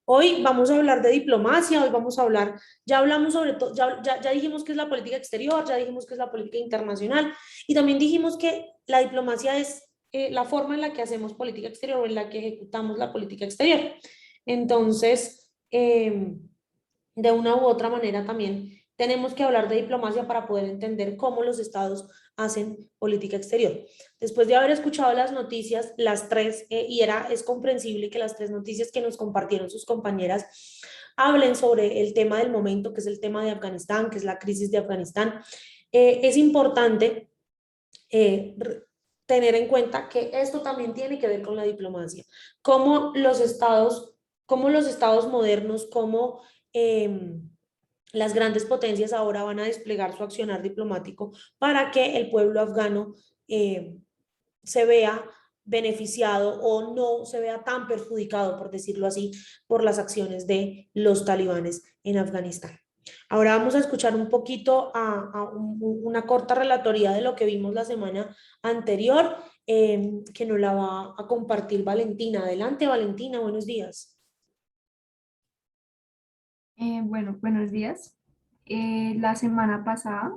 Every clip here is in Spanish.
Hoy vamos a hablar de diplomacia, hoy vamos a hablar, ya hablamos sobre todo, ya dijimos que es la política exterior, ya dijimos que es la política internacional y también dijimos que la diplomacia es la forma en la que hacemos política exterior o en la que ejecutamos la política exterior. Entonces, de una u otra manera también tenemos que hablar de diplomacia para poder entender cómo los estados hacen política exterior. Después de haber escuchado las noticias, las tres, es comprensible que las tres noticias que nos compartieron sus compañeras hablen sobre el tema del momento, que es el tema de Afganistán, que es la crisis de Afganistán. Es importante eh, tener en cuenta que esto también tiene que ver con la diplomacia, cómo cómo los estados modernos, cómo las grandes potencias ahora van a desplegar su accionar diplomático para que el pueblo afgano eh, se vea beneficiado o no se vea tan perjudicado, por decirlo así, por las acciones de los talibanes en Afganistán. Ahora vamos a escuchar un poquito una corta relatoría de lo que vimos la semana anterior, que nos la va a compartir Valentina. Adelante, Valentina, buenos días. Bueno, buenos días. La semana pasada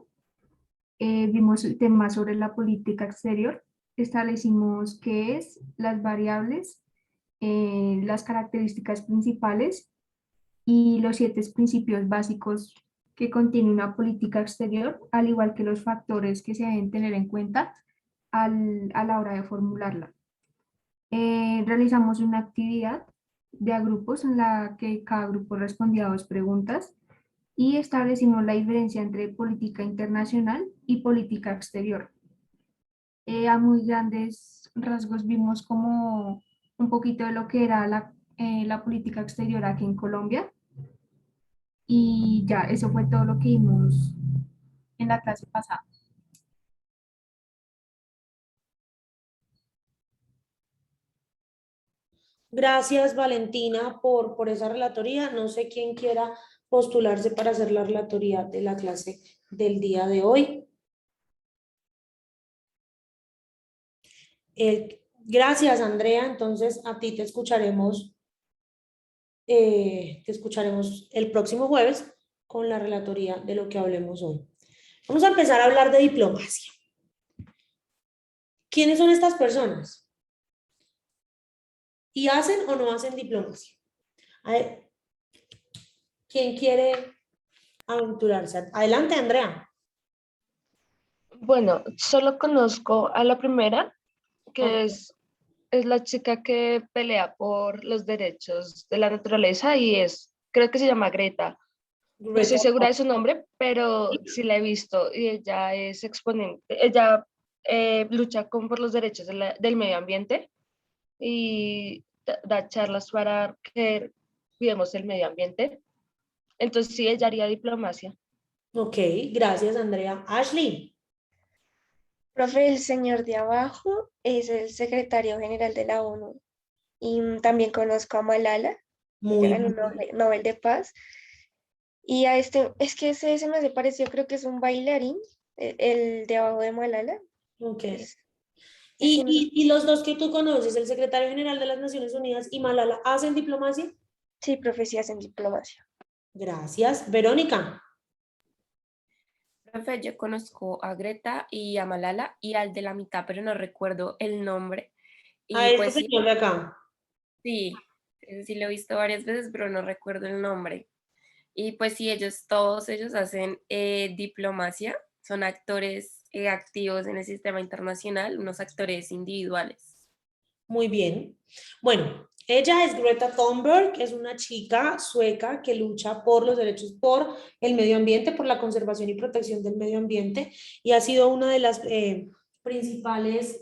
vimos el tema sobre la política exterior. Establecimos qué es, las variables, las características principales y los 7 principios básicos que contiene una política exterior, al igual que los factores que se deben tener en cuenta a la hora de formularla. Realizamos una actividad de a grupos en la que cada grupo respondía a 2 preguntas y establecimos la diferencia entre política internacional y política exterior. A muy grandes rasgos vimos como un poquito de lo que era la política exterior aquí en Colombia y ya, eso fue todo lo que vimos en la clase pasada. Gracias, Valentina, por esa relatoría. No sé quién quiera postularse para hacer la relatoría de la clase del día de hoy. Gracias, Andrea. Entonces, a ti te escucharemos el próximo jueves con la relatoría de lo que hablemos hoy. Vamos a empezar a hablar de diplomacia. ¿Quiénes son estas personas? ¿Y hacen o no hacen diplomacia? A ver, ¿quién quiere aventurarse? Adelante, Andrea. Bueno, solo conozco a la primera, Ok. que es la chica que pelea por los derechos de la naturaleza y creo que se llama Greta. No estoy Greta. segura de su nombre, pero sí la he visto y ella es exponente, ella lucha por los derechos del medio ambiente y da charlas para que cuidemos el medio ambiente. Entonces sí, ella haría diplomacia. Ok, gracias, Andrea. Ashley. Profe, el señor de abajo es el secretario general de la ONU y también conozco a Malala, que Muy ganó un bien. Nobel de Paz. Y a este, es que ese se me hace parecido, creo que es un bailarín, el de abajo de Malala. Ok. Es, es que no sé. Y los dos que tú conoces, el secretario general de las Naciones Unidas y Malala, hacen diplomacia? Sí, profe, sí hacen diplomacia. Gracias. Verónica. Profe, yo conozco a Greta y a Malala y al de la mitad, pero no recuerdo el nombre. A Y este pues sí, señor de acá. sí, ese sí lo he visto varias veces, pero no recuerdo el nombre. Y pues sí, todos ellos hacen diplomacia, son actores activos en el sistema internacional, unos actores individuales. Muy bien. Bueno, ella es Greta Thunberg, que es una chica sueca que lucha por los derechos, por el medio ambiente, por la conservación y protección del medio ambiente, y ha sido una de las principales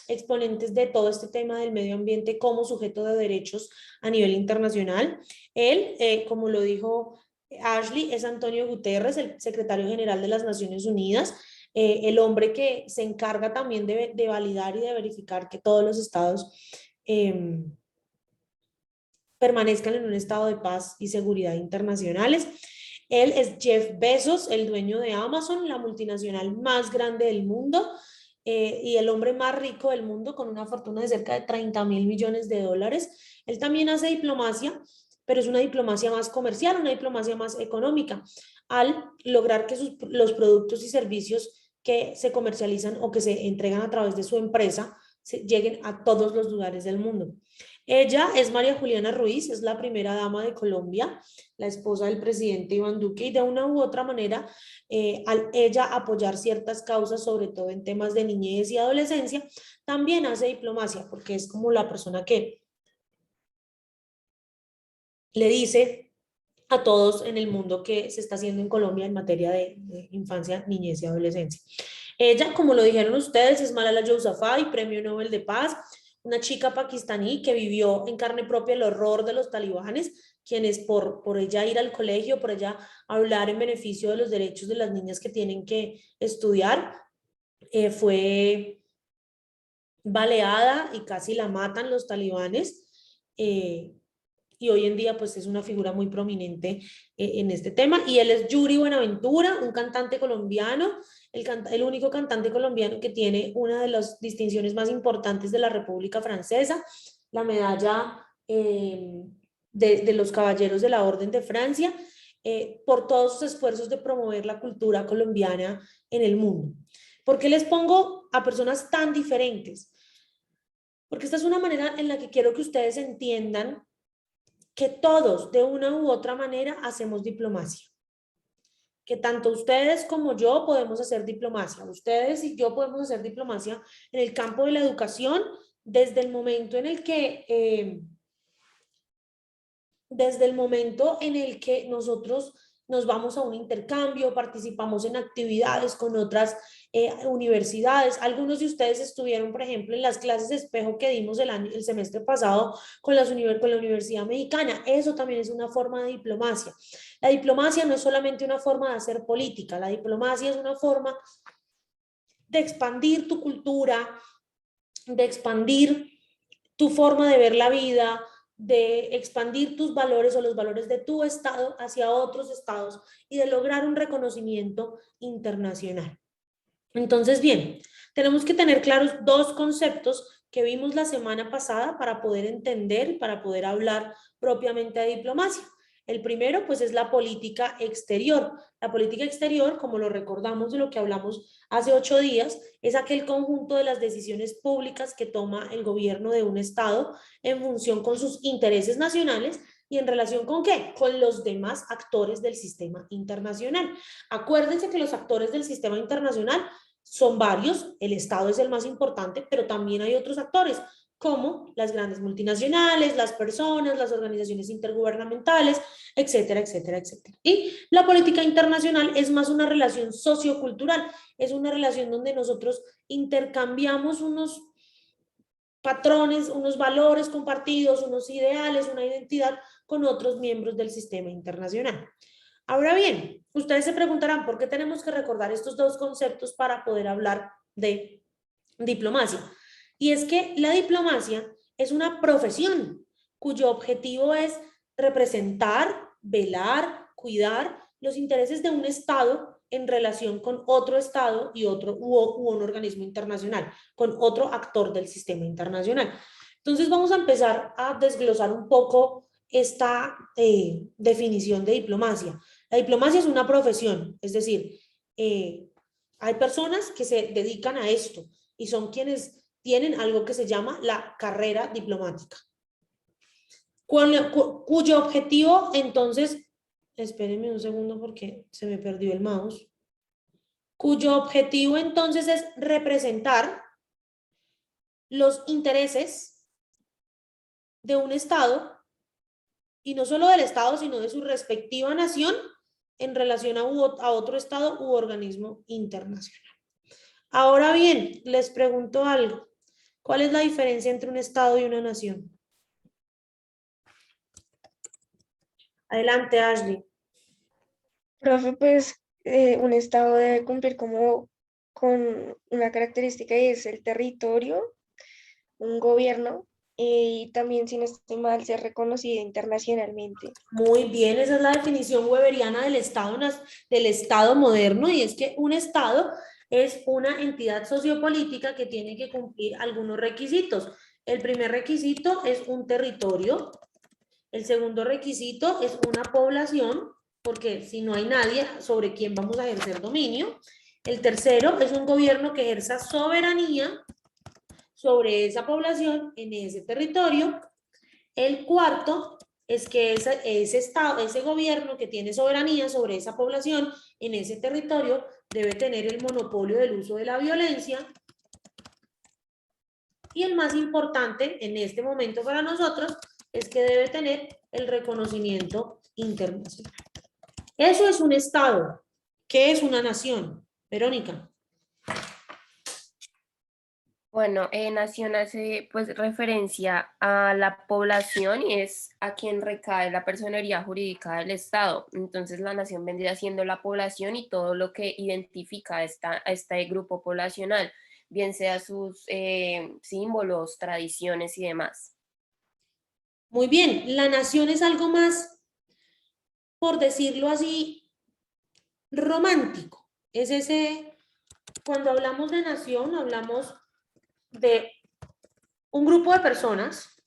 exponentes de todo este tema del medio ambiente como sujeto de derechos a nivel internacional. Él, como lo dijo Ashley, es Antonio Guterres, el secretario general de las Naciones Unidas, el hombre que se encarga también de validar y de verificar que todos los estados eh, permanezcan en un estado de paz y seguridad internacionales. Él es Jeff Bezos, el dueño de Amazon, la multinacional más grande del mundo y el hombre más rico del mundo con una fortuna de cerca de 30.000 millones de dólares. Él también hace diplomacia pero es una diplomacia más comercial, una diplomacia más económica, al lograr que los productos y servicios que se comercializan o que se entregan a través de su empresa lleguen a todos los lugares del mundo. Ella es María Juliana Ruiz, es la primera dama de Colombia, la esposa del presidente Iván Duque, y de una u otra manera, al ella apoyar ciertas causas, sobre todo en temas de niñez y adolescencia, también hace diplomacia, porque es como la persona que le dice a todos en el mundo que se está haciendo en Colombia en materia de infancia, niñez y adolescencia. Ella, como lo dijeron ustedes, es Malala Yousafzai, Premio Nobel de Paz, una chica pakistaní que vivió en carne propia el horror de los talibanes, quienes por ella ir al colegio, por ella hablar en beneficio de los derechos de las niñas que tienen que estudiar, fue baleada y casi la matan los talibanes. Y hoy en día pues es una figura muy prominente en este tema, y él es Yuri Buenaventura, un cantante colombiano, el único cantante colombiano que tiene una de las distinciones más importantes de la República Francesa, la medalla de los Caballeros de la Orden de Francia, por todos sus esfuerzos de promover la cultura colombiana en el mundo. ¿Por qué les pongo a personas tan diferentes? Porque esta es una manera en la que quiero que ustedes entiendan que todos, de una u otra manera, hacemos diplomacia. Que tanto ustedes como yo podemos hacer diplomacia. Ustedes y yo podemos hacer diplomacia en el campo de la educación desde el momento en el que nosotros nos vamos a un intercambio, participamos en actividades con otras universidades. Algunos de ustedes estuvieron, por ejemplo, en las clases de espejo que dimos el semestre pasado con la Universidad Mexicana. Eso también es una forma de diplomacia. La diplomacia no es solamente una forma de hacer política, la diplomacia es una forma de expandir tu cultura, de expandir tu forma de ver la vida, de expandir tus valores o los valores de tu estado hacia otros estados y de lograr un reconocimiento internacional. Entonces, bien, tenemos que tener claros dos conceptos que vimos la semana pasada para poder entender y para poder hablar propiamente de diplomacia. El primero, pues, es la política exterior. La política exterior, como lo recordamos de lo que hablamos hace 8 días, es aquel conjunto de las decisiones públicas que toma el gobierno de un estado en función con sus intereses nacionales y en relación con ¿qué? Con los demás actores del sistema internacional. Acuérdense que los actores del sistema internacional son varios, el Estado es el más importante, pero también hay otros actores, como las grandes multinacionales, las personas, las organizaciones intergubernamentales, etcétera, etcétera, etcétera. Y la política internacional es más una relación sociocultural, es una relación donde nosotros intercambiamos unos patrones, unos valores compartidos, unos ideales, una identidad con otros miembros del sistema internacional. Ahora bien, ustedes se preguntarán por qué tenemos que recordar estos dos conceptos para poder hablar de diplomacia. Y es que la diplomacia es una profesión cuyo objetivo es representar, velar, cuidar los intereses de un Estado en relación con otro Estado y un organismo internacional, con otro actor del sistema internacional. Entonces vamos a empezar a desglosar un poco esta definición de diplomacia. La diplomacia es una profesión, es decir, hay personas que se dedican a esto y son quienes tienen algo que se llama la carrera diplomática, cuyo objetivo entonces, espérenme un segundo porque se me perdió el mouse, cuyo objetivo entonces es representar los intereses de un Estado, y no solo del Estado, sino de su respectiva nación en relación a otro Estado u organismo internacional. Ahora bien, les pregunto algo. ¿Cuál es la diferencia entre un Estado y una nación? Adelante, Ashley. Profe, pues un estado debe cumplir como con una característica y es el territorio, un gobierno y también, si no estoy mal, ser reconocido internacionalmente. Muy bien, esa es la definición weberiana del Estado moderno, y es que un Estado es una entidad sociopolítica que tiene que cumplir algunos requisitos. El primer requisito es un territorio. El segundo requisito es una población, porque si no hay nadie sobre quien vamos a ejercer dominio. El tercero es un gobierno que ejerza soberanía sobre esa población en ese territorio. El cuarto es que ese estado, ese gobierno que tiene soberanía sobre esa población en ese territorio debe tener el monopolio del uso de la violencia. Y el más importante en este momento para nosotros es que debe tener el reconocimiento internacional. Eso es un estado. ¿Qué es una nación? Verónica. Bueno, nación hace pues referencia a la población y es a quien recae la personería jurídica del Estado. Entonces la nación vendría siendo la población y todo lo que identifica a este grupo poblacional, bien sea sus símbolos, tradiciones y demás. Muy bien, la nación es algo más, por decirlo así, romántico. Es ese, cuando hablamos de nación, hablamos de un grupo de personas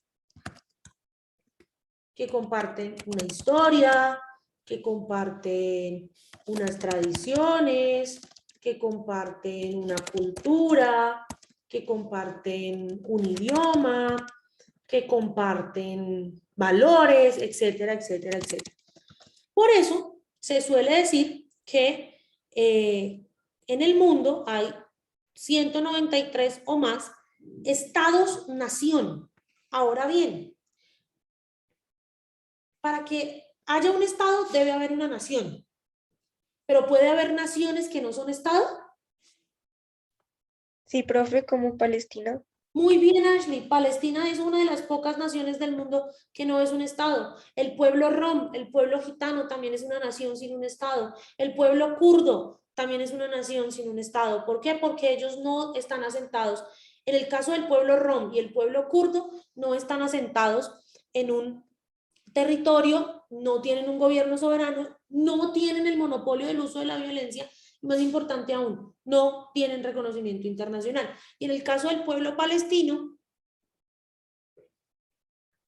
que comparten una historia, que comparten unas tradiciones, que comparten una cultura, que comparten un idioma, que comparten valores, etcétera, etcétera, etcétera. Por eso se suele decir que en el mundo hay 193 o más estados-nación. Ahora bien, para que haya un estado debe haber una nación, pero puede haber naciones que no son estado. Sí, profe, como Palestina. Muy bien, Ashley. Palestina es una de las pocas naciones del mundo que no es un estado. El pueblo rom, el pueblo gitano también es una nación sin un estado. El pueblo kurdo también es una nación sin un estado. ¿Por qué? Porque ellos no están asentados. En el caso del pueblo rom y el pueblo kurdo, no están asentados en un territorio, no tienen un gobierno soberano, no tienen el monopolio del uso de la violencia, y más importante aún, no tienen reconocimiento internacional. Y en el caso del pueblo palestino,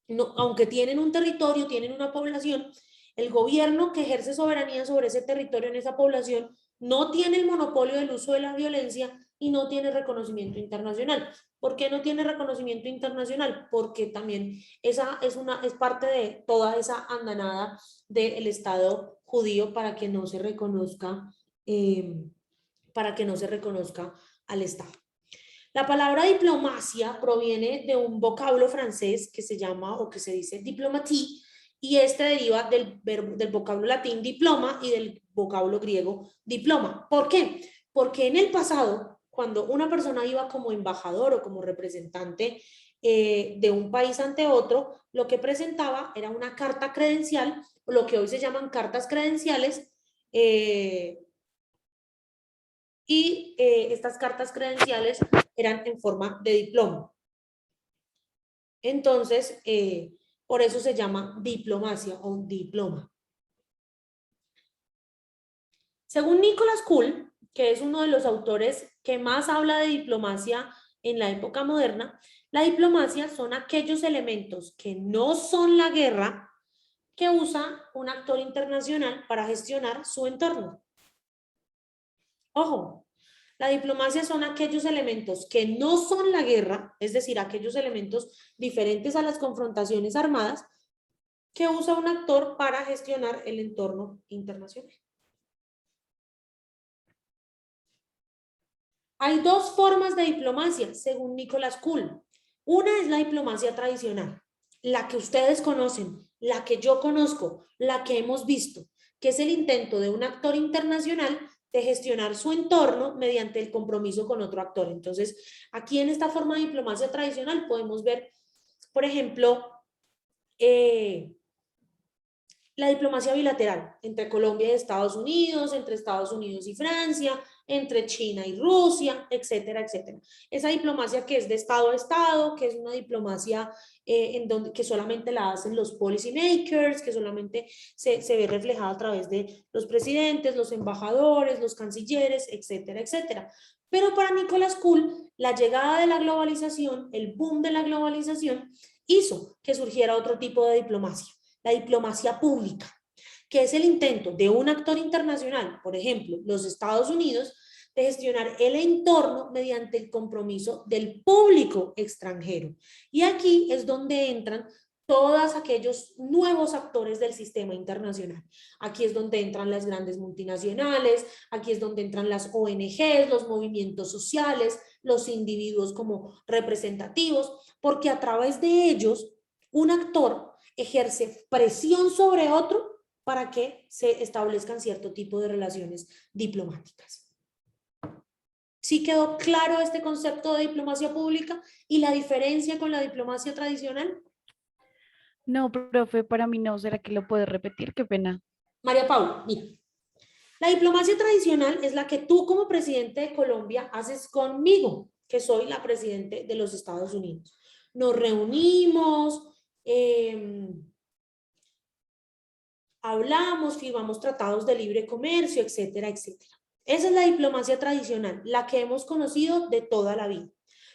no, aunque tienen un territorio, tienen una población, el gobierno que ejerce soberanía sobre ese territorio en esa población no tiene el monopolio del uso de la violencia y no tiene reconocimiento internacional. ¿Por qué no tiene reconocimiento internacional? Porque también esa es parte de toda esa andanada del Estado judío para que no se reconozca, al Estado. La palabra diplomacia proviene de un vocablo francés que se llama o que se dice diplomatie, y este deriva del vocablo latín diploma y del vocablo griego diploma. ¿Por qué? Porque en el pasado, cuando una persona iba como embajador o como representante de un país ante otro, lo que presentaba era una carta credencial, o lo que hoy se llaman cartas credenciales, y estas cartas credenciales eran en forma de diploma. Entonces, por eso se llama diplomacia o diploma. Según Nicholas Kuhl, que es uno de los autores que más habla de diplomacia en la época moderna, la diplomacia son aquellos elementos que no son la guerra que usa un actor internacional para gestionar su entorno. Ojo, la diplomacia son aquellos elementos que no son la guerra, es decir, aquellos elementos diferentes a las confrontaciones armadas que usa un actor para gestionar el entorno internacional. Hay dos formas de diplomacia, según Nicholas Kuhl. Una es la diplomacia tradicional, la que ustedes conocen, la que yo conozco, la que hemos visto, que es el intento de un actor internacional de gestionar su entorno mediante el compromiso con otro actor. Entonces, aquí en esta forma de diplomacia tradicional podemos ver, por ejemplo, la diplomacia bilateral entre Colombia y Estados Unidos, entre Estados Unidos y Francia, entre China y Rusia, etcétera, etcétera. Esa diplomacia que es de Estado a Estado, que es una diplomacia que solamente la hacen los policy makers, que solamente se ve reflejada a través de los presidentes, los embajadores, los cancilleres, etcétera, etcétera. Pero para Nicholas Kuhl, la llegada de la globalización, el boom de la globalización, hizo que surgiera otro tipo de diplomacia, la diplomacia pública, que es el intento de un actor internacional, por ejemplo, los Estados Unidos, de gestionar el entorno mediante el compromiso del público extranjero. Y aquí es donde entran todos aquellos nuevos actores del sistema internacional. Aquí es donde entran las grandes multinacionales, aquí es donde entran las ONGs, los movimientos sociales, los individuos como representativos, porque a través de ellos un actor ejerce presión sobre otro para que se establezcan cierto tipo de relaciones diplomáticas. ¿Sí quedó claro este concepto de diplomacia pública y la diferencia con la diplomacia tradicional? No, profe, para mí no. ¿Será que lo puedes repetir? Qué pena. María Paula, mira. La diplomacia tradicional es la que tú como presidente de Colombia haces conmigo, que soy la presidente de los Estados Unidos. Nos reunimos, hablamos, firmamos tratados de libre comercio, etcétera, etcétera. Esa es la diplomacia tradicional, la que hemos conocido de toda la vida.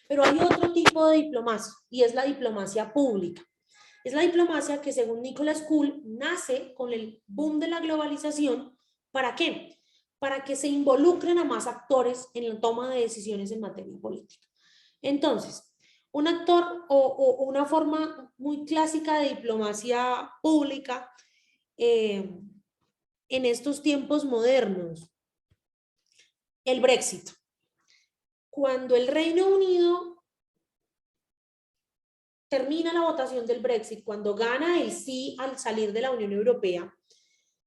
Pero hay otro tipo de diplomacia y es la diplomacia pública. Es la diplomacia que, según Nicholas Kuhl, nace con el boom de la globalización. ¿Para qué? Para que se involucren a más actores en la toma de decisiones en materia política. Entonces, un actor o una forma muy clásica de diplomacia pública en estos tiempos modernos, el Brexit. Cuando el Reino Unido termina la votación del Brexit, cuando gana el sí al salir de la Unión Europea,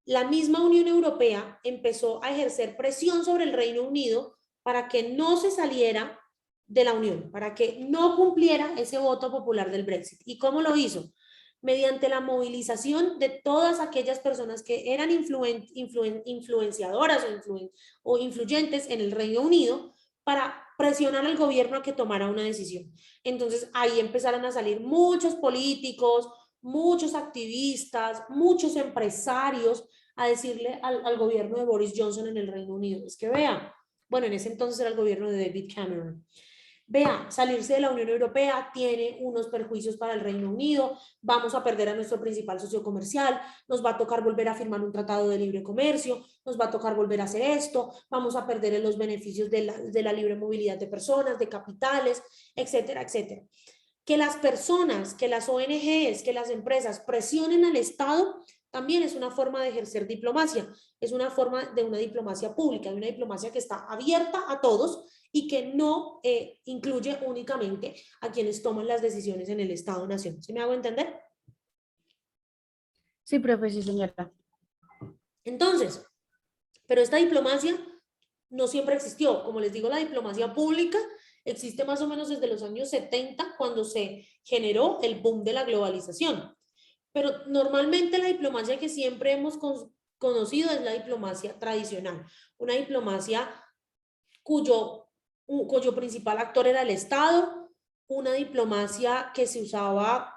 la misma Unión Europea empezó a ejercer presión sobre el Reino Unido para que no se saliera de la Unión, para que no cumpliera ese voto popular del Brexit. ¿Y cómo lo hizo? Mediante la movilización de todas aquellas personas que eran influenciadoras o influyentes en el Reino Unido para presionar al gobierno a que tomara una decisión. Entonces ahí empezaron a salir muchos políticos, muchos activistas, muchos empresarios a decirle al gobierno de Boris Johnson en el Reino Unido, es que vea, bueno, en ese entonces era el gobierno de David Cameron, vea, salirse de la Unión Europea tiene unos perjuicios para el Reino Unido, vamos a perder a nuestro principal socio comercial, nos va a tocar volver a firmar un tratado de libre comercio, nos va a tocar volver a hacer esto, vamos a perder los beneficios de la libre movilidad de personas, de capitales, etcétera, etcétera. Que las personas, que las ONGs, que las empresas presionen al Estado también es una forma de ejercer diplomacia, es una forma de una diplomacia pública, de una diplomacia que está abierta a todos y que no incluye únicamente a quienes toman las decisiones en el Estado-Nación. ¿Sí me hago entender? Sí, profe, sí, señora. Entonces, pero esta diplomacia no siempre existió. Como les digo, la diplomacia pública existe más o menos desde los años 70, cuando se generó el boom de la globalización. Pero normalmente la diplomacia que siempre hemos conocido es la diplomacia tradicional, una diplomacia cuyo principal actor era el Estado, una diplomacia que se usaba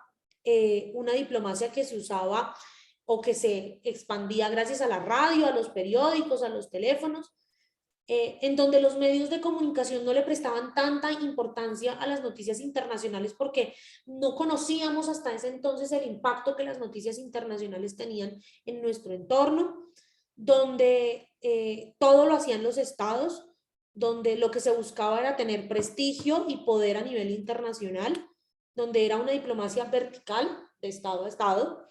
o que se expandía gracias a la radio, a los periódicos, a los teléfonos, en donde los medios de comunicación no le prestaban tanta importancia a las noticias internacionales porque no conocíamos hasta ese entonces el impacto que las noticias internacionales tenían en nuestro entorno, donde todo lo hacían los estados, donde lo que se buscaba era tener prestigio y poder a nivel internacional, donde era una diplomacia vertical de estado a estado,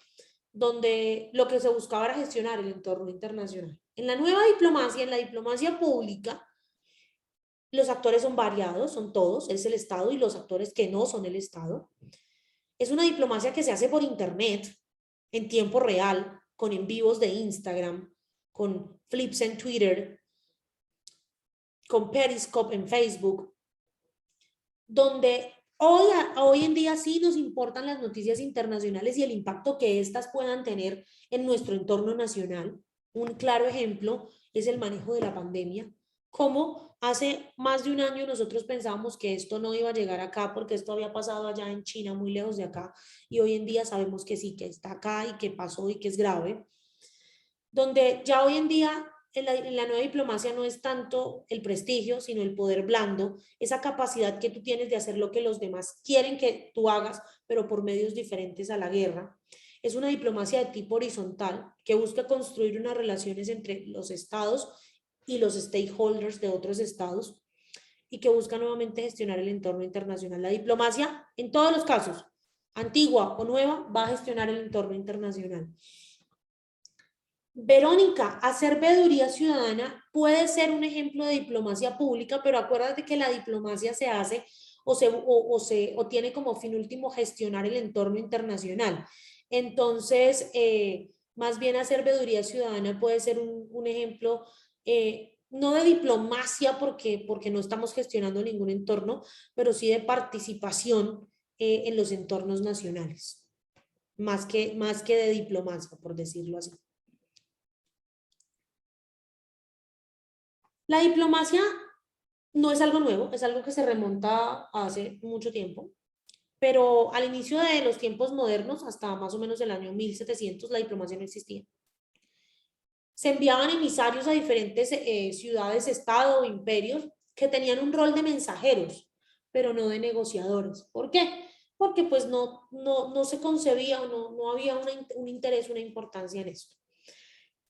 donde lo que se buscaba era gestionar el entorno internacional. En la nueva diplomacia, en la diplomacia pública, los actores son variados, son todos, es el Estado y los actores que no son el Estado. Es una diplomacia que se hace por internet, en tiempo real, con en vivos de Instagram, con flips en Twitter, con Periscope en Facebook, donde hoy en día sí nos importan las noticias internacionales y el impacto que éstas puedan tener en nuestro entorno nacional. Un claro ejemplo es el manejo de la pandemia. Como hace más de un año nosotros pensábamos que esto no iba a llegar acá porque esto había pasado allá en China, muy lejos de acá, y hoy en día sabemos que sí, que está acá y que pasó y que es grave. Donde ya hoy en día en la nueva diplomacia no es tanto el prestigio, sino el poder blando, esa capacidad que tú tienes de hacer lo que los demás quieren que tú hagas, pero por medios diferentes a la guerra. es una diplomacia de tipo horizontal que busca construir unas relaciones entre los estados y los stakeholders de otros estados y que busca nuevamente gestionar el entorno internacional. La diplomacia, en todos los casos, antigua o nueva, va a gestionar el entorno internacional. Verónica, hacer veeduría ciudadana puede ser un ejemplo de diplomacia pública, pero acuérdate que la diplomacia se hace o tiene como fin último gestionar el entorno internacional. Entonces, más bien hacer veeduría ciudadana puede ser un ejemplo, no de diplomacia porque no estamos gestionando ningún entorno, pero sí de participación en los entornos nacionales, más que de diplomacia, por decirlo así. La diplomacia no es algo nuevo, es algo que se remonta a hace mucho tiempo, pero al inicio de los tiempos modernos, hasta más o menos el año 1700, la diplomacia no existía. Se enviaban emisarios a diferentes ciudades, estado o imperios que tenían un rol de mensajeros, pero no de negociadores. ¿Por qué? Porque pues no se concebía o no había un interés, una importancia en esto.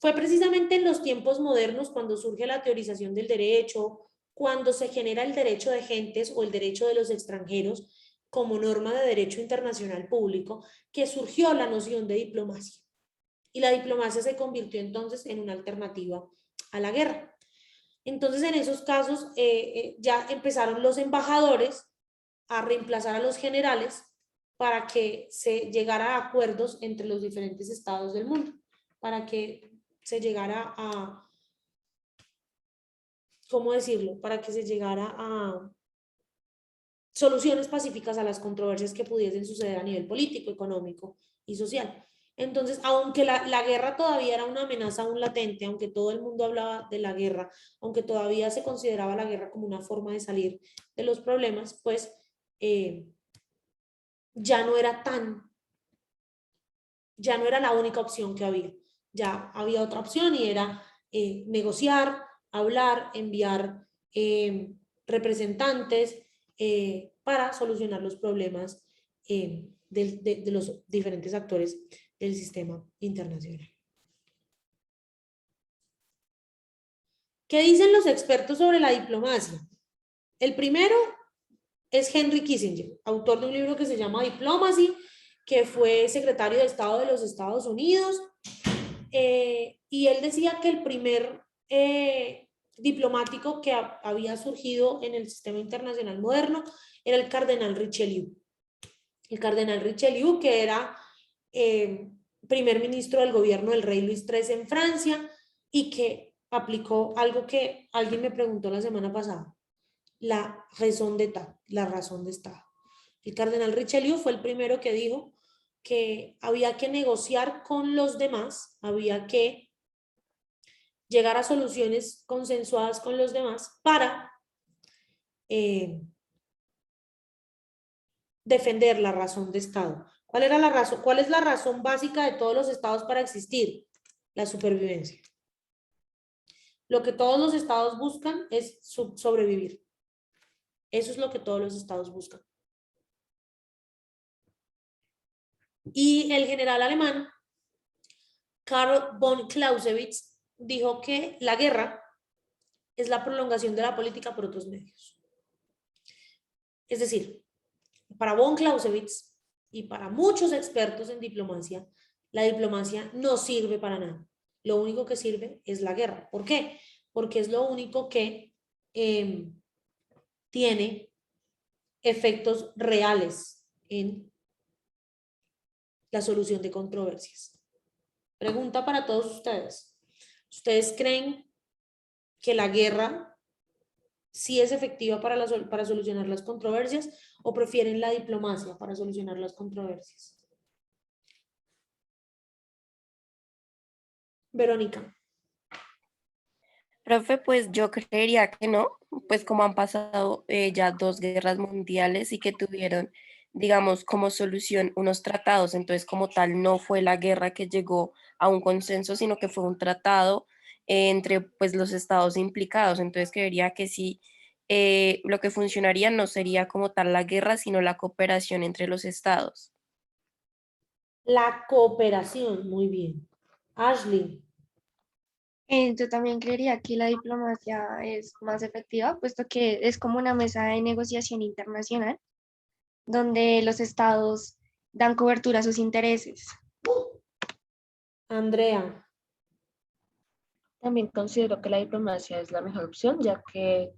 Fue precisamente en los tiempos modernos cuando surge la teorización del derecho, cuando se genera el derecho de gentes o el derecho de los extranjeros como norma de derecho internacional público, que surgió la noción de diplomacia. Y la diplomacia se convirtió entonces en una alternativa a la guerra. Entonces, en esos casos, ya empezaron los embajadores a reemplazar a los generales para que se llegara a acuerdos entre los diferentes estados del mundo, para que se llegara a, ¿cómo decirlo? Para que se llegara a soluciones pacíficas a las controversias que pudiesen suceder a nivel político, económico y social. Entonces, aunque la guerra todavía era una amenaza aún latente, aunque todo el mundo hablaba de la guerra, aunque todavía se consideraba la guerra como una forma de salir de los problemas, pues ya no era la única opción que había. Ya había otra opción y era negociar, hablar, enviar representantes para solucionar los problemas de los diferentes actores del sistema internacional. ¿Qué dicen los expertos sobre la diplomacia? El primero es Henry Kissinger, autor de un libro que se llama Diplomacy, que fue secretario de Estado de los Estados Unidos, y él decía que el primer diplomático que había surgido en el sistema internacional moderno era el cardenal Richelieu. El cardenal Richelieu, que era primer ministro del gobierno del rey Luis XIII en Francia y que aplicó algo que alguien me preguntó la semana pasada, la raison d'etat, la razón de Estado. El cardenal Richelieu fue el primero que dijo que había que negociar con los demás, había que llegar a soluciones consensuadas con los demás para defender la razón de Estado. ¿Cuál era la razón? ¿Cuál es la razón básica de todos los estados para existir? La supervivencia. Lo que todos los estados buscan es sobrevivir. Eso es lo que todos los estados buscan. Y el general alemán Karl von Clausewitz dijo que la guerra es la prolongación de la política por otros medios. Es decir, para von Clausewitz y para muchos expertos en diplomacia, la diplomacia no sirve para nada. Lo único que sirve es la guerra. ¿Por qué? Porque es lo único que tiene efectos reales en la solución de controversias. Pregunta para todos ustedes. ¿Ustedes creen que la guerra sí es efectiva para solucionar las controversias o prefieren la diplomacia para solucionar las controversias? Verónica. Profe, pues yo creería que no, pues como han pasado ya 2 guerras mundiales y que tuvieron, digamos, como solución unos tratados, entonces como tal no fue la guerra que llegó a un consenso, sino que fue un tratado entre pues los estados implicados, entonces creería que sí, lo que funcionaría no sería como tal la guerra, sino la cooperación entre los estados. La cooperación, muy bien. Ashley, Yo también creería que la diplomacia es más efectiva, puesto que es como una mesa de negociación internacional donde los estados dan cobertura a sus intereses. Andrea, También considero que la diplomacia es la mejor opción, ya que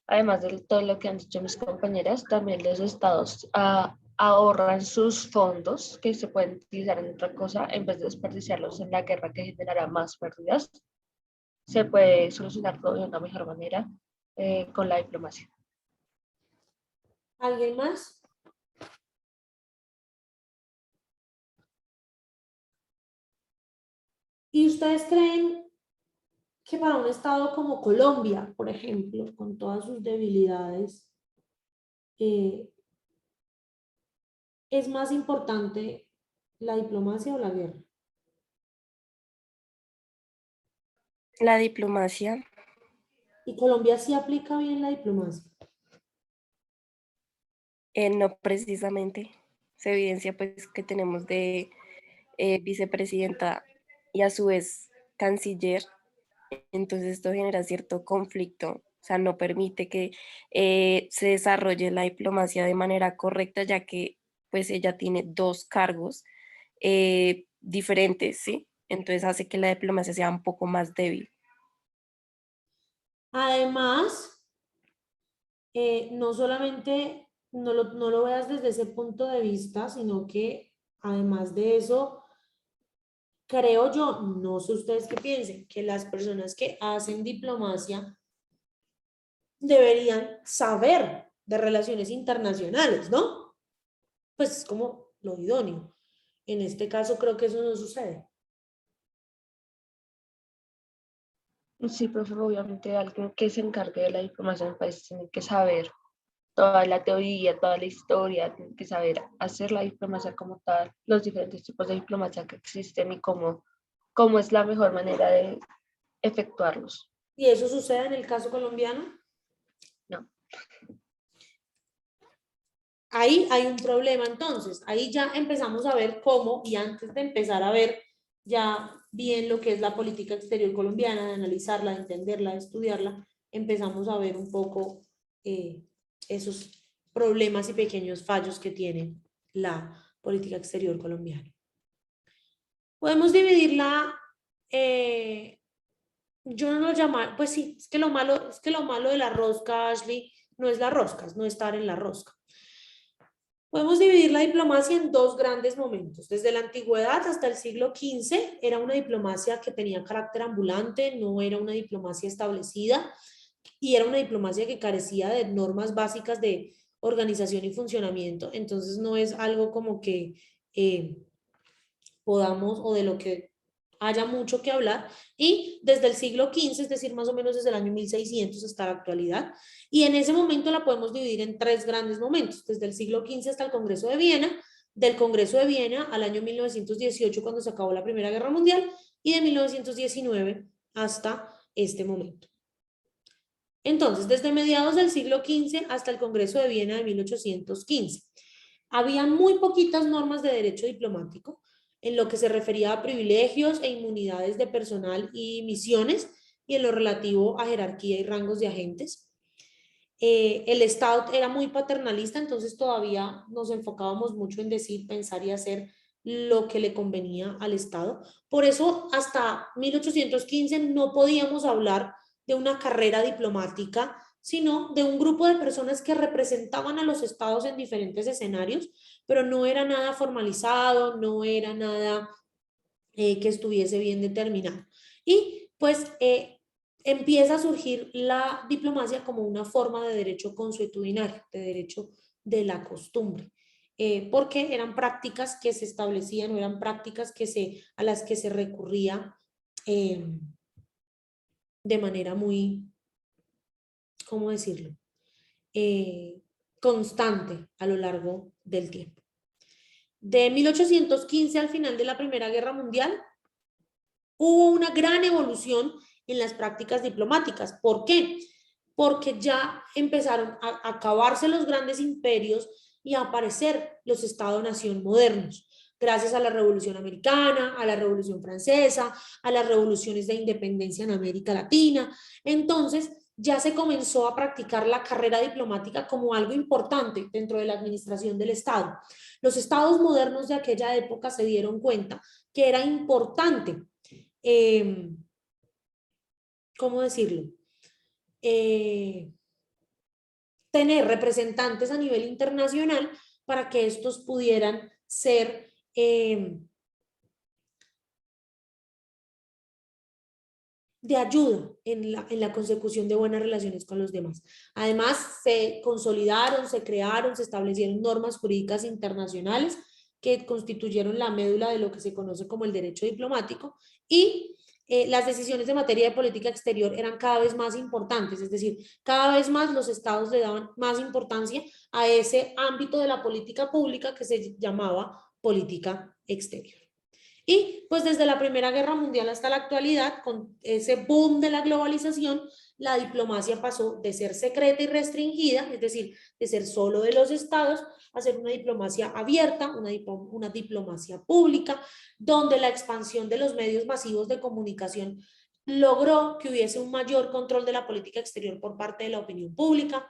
además de todo lo que han dicho mis compañeras, también los estados ahorran sus fondos que se pueden utilizar en otra cosa en vez de desperdiciarlos en la guerra que generará más pérdidas. Se puede solucionar todo de una mejor manera con la diplomacia. ¿alguien más? ¿Y ustedes creen que para un estado como Colombia, por ejemplo, con todas sus debilidades, eh, es más importante la diplomacia o la guerra? La diplomacia, ¿Y Colombia sí aplica bien la diplomacia? no precisamente, se evidencia pues que tenemos de vicepresidenta y a su vez canciller, entonces esto genera cierto conflicto, o sea, no permite que se desarrolle la diplomacia de manera correcta, ya que pues ella tiene dos cargos diferentes, ¿sí? Entonces hace que la diplomacia sea un poco más débil. Además, no solamente no lo veas desde ese punto de vista, sino que además de eso, creo yo, no sé ustedes qué piensen, que las personas que hacen diplomacia deberían saber de relaciones internacionales, ¿no? Pues es como lo idóneo. En este caso creo que eso no sucede. Sí, profe, obviamente alguien que se encargue de la diplomacia en el país tiene que saber toda la teoría, toda la historia, tiene que saber hacer la diplomacia como tal, los diferentes tipos de diplomacia que existen y cómo es la mejor manera de efectuarlos. ¿Y eso sucede en el caso colombiano? No. Ahí hay un problema entonces, ahí ya empezamos a ver cómo, y antes de empezar a ver ya bien lo que es la política exterior colombiana, de analizarla, de entenderla, de estudiarla, empezamos a ver un poco esos problemas y pequeños fallos que tiene la política exterior colombiana. Podemos dividirla, yo no lo llamo, pues sí, es que lo malo de la rosca, Ashley, no es la rosca, es no estar en la rosca. Podemos dividir la diplomacia en dos grandes momentos. Desde la antigüedad hasta el siglo XV era una diplomacia que tenía carácter ambulante, no era una diplomacia establecida y era una diplomacia que carecía de normas básicas de organización y funcionamiento. Entonces no es algo como que podamos o de lo que haya mucho que hablar, y desde el siglo XV, es decir, más o menos desde el año 1600 hasta la actualidad, y en ese momento la podemos dividir en tres grandes momentos, desde el siglo XV hasta el Congreso de Viena, del Congreso de Viena al año 1918 cuando se acabó la Primera Guerra Mundial, y de 1919 hasta este momento. Entonces, desde mediados del siglo XV hasta el Congreso de Viena de 1815, había muy poquitas normas de derecho diplomático en lo que se refería a privilegios e inmunidades de personal y misiones y en lo relativo a jerarquía y rangos de agentes. El Estado era muy paternalista, entonces todavía nos enfocábamos mucho en decir, pensar y hacer lo que le convenía al Estado. Por eso hasta 1815 no podíamos hablar de una carrera diplomática, sino de un grupo de personas que representaban a los estados en diferentes escenarios, pero no era nada formalizado, no era nada que estuviese bien determinado. Y pues empieza a surgir la diplomacia como una forma de derecho consuetudinario, de derecho de la costumbre. Porque eran prácticas que se establecían o eran prácticas a las que se recurría de manera muy, ¿cómo decirlo? Constante a lo largo del tiempo. De 1815 al final de la Primera Guerra Mundial, hubo una gran evolución en las prácticas diplomáticas. ¿Por qué? Porque ya empezaron a acabarse los grandes imperios y a aparecer los Estados-nación modernos. gracias a la Revolución Americana, a la Revolución Francesa, a las revoluciones de independencia en América Latina. Entonces, ya se comenzó a practicar la carrera diplomática como algo importante dentro de la administración del Estado. Los estados modernos de aquella época se dieron cuenta que era importante, ¿cómo decirlo? Tener representantes a nivel internacional para que estos pudieran ser de ayuda en la consecución de buenas relaciones con los demás. Además, se consolidaron, se crearon, se establecieron normas jurídicas internacionales que constituyeron la médula de lo que se conoce como el derecho diplomático, y las decisiones de materia de política exterior eran cada vez más importantes, es decir, cada vez más los estados le daban más importancia a ese ámbito de la política pública que se llamaba política exterior. Y pues desde la Primera Guerra Mundial hasta la actualidad, con ese boom de la globalización, la diplomacia pasó de ser secreta y restringida, es decir, de ser solo de los estados, a ser una diplomacia abierta, una diplomacia pública, donde la expansión de los medios masivos de comunicación logró que hubiese un mayor control de la política exterior por parte de la opinión pública,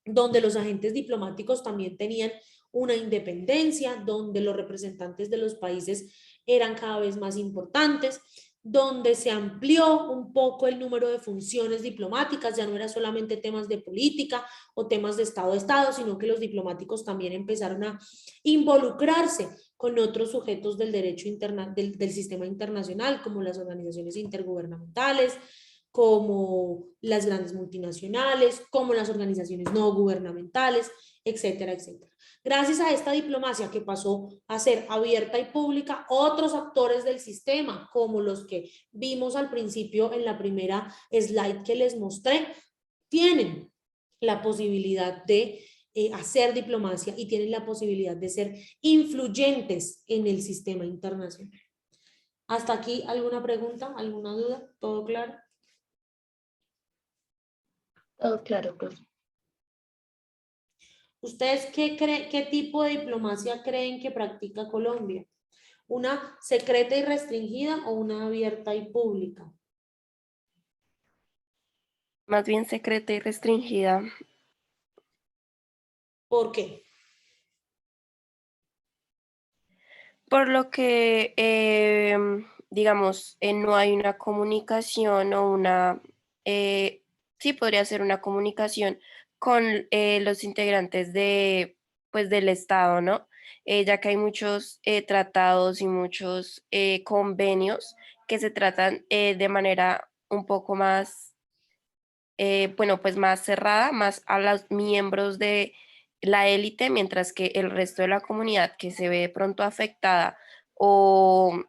donde los agentes diplomáticos también tenían una independencia, donde los representantes de los países eran cada vez más importantes, donde se amplió un poco el número de funciones diplomáticas, ya no era solamente temas de política o temas de Estado a Estado, sino que los diplomáticos también empezaron a involucrarse con otros sujetos del derecho del sistema internacional, como las organizaciones intergubernamentales, como las grandes multinacionales, como las organizaciones no gubernamentales, etcétera, etcétera. Gracias a esta diplomacia que pasó a ser abierta y pública, otros actores del sistema, como los que vimos al principio en la primera slide que les mostré, tienen la posibilidad de hacer diplomacia y tienen la posibilidad de ser influyentes en el sistema internacional. ¿Hasta aquí alguna pregunta, alguna duda? ¿Todo claro? Todo claro, profe. ¿Ustedes qué tipo de diplomacia creen que practica Colombia? ¿Una secreta y restringida o una abierta y pública? Más bien secreta y restringida. ¿Por qué? Por lo que, digamos, no hay una comunicación o sí podría ser una comunicación con los integrantes pues, del Estado, ¿no? Ya que hay muchos tratados y muchos convenios que se tratan de manera un poco más, bueno, pues más cerrada, más a los miembros de la élite, mientras que el resto de la comunidad que se ve de pronto afectada o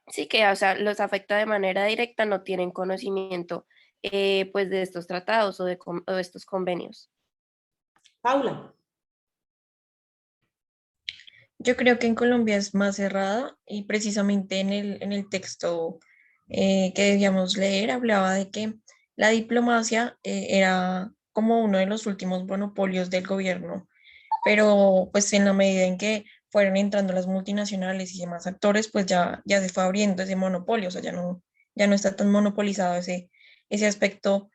sí que, o sea, los afecta de manera directa, no tienen conocimiento pues de estos tratados o de estos convenios. Paula. Yo creo que en Colombia es más cerrada y precisamente en el texto que debíamos leer hablaba de que la diplomacia era como uno de los últimos monopolios del gobierno, pero pues en la medida en que fueron entrando las multinacionales y demás actores, pues ya se fue abriendo ese monopolio, o sea, ya no está tan monopolizado ese aspecto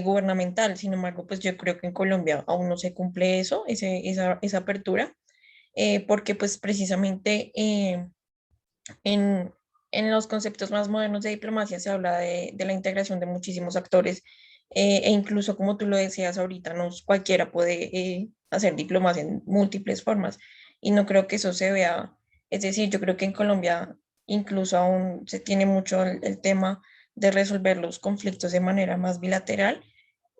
gubernamental. Sin embargo, pues yo creo que en Colombia aún no se cumple eso, esa apertura porque pues precisamente en los conceptos más modernos de diplomacia se habla de la integración de muchísimos actores e incluso como tú lo decías ahorita, no cualquiera puede hacer diplomacia en múltiples formas y no creo que eso se vea, es decir, yo creo que en Colombia incluso aún se tiene mucho el tema de resolver los conflictos de manera más bilateral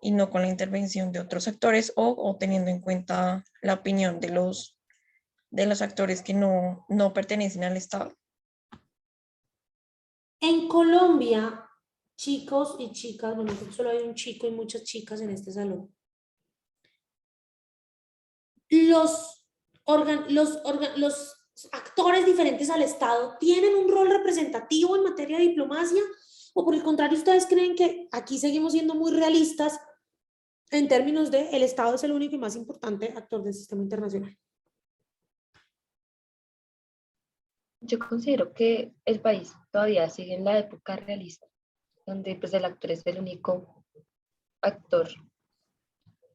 y no con la intervención de otros actores o teniendo en cuenta la opinión de los actores que no pertenecen al Estado. En Colombia, chicos y chicas, bueno, solo hay un chico y muchas chicas en este salón. Los actores diferentes al Estado tienen un rol representativo en materia de diplomacia, o por el contrario, ustedes creen que aquí seguimos siendo muy realistas en términos de el Estado es el único y más importante actor del sistema internacional. Yo considero que el país todavía sigue en la época realista, donde pues el actor es el único actor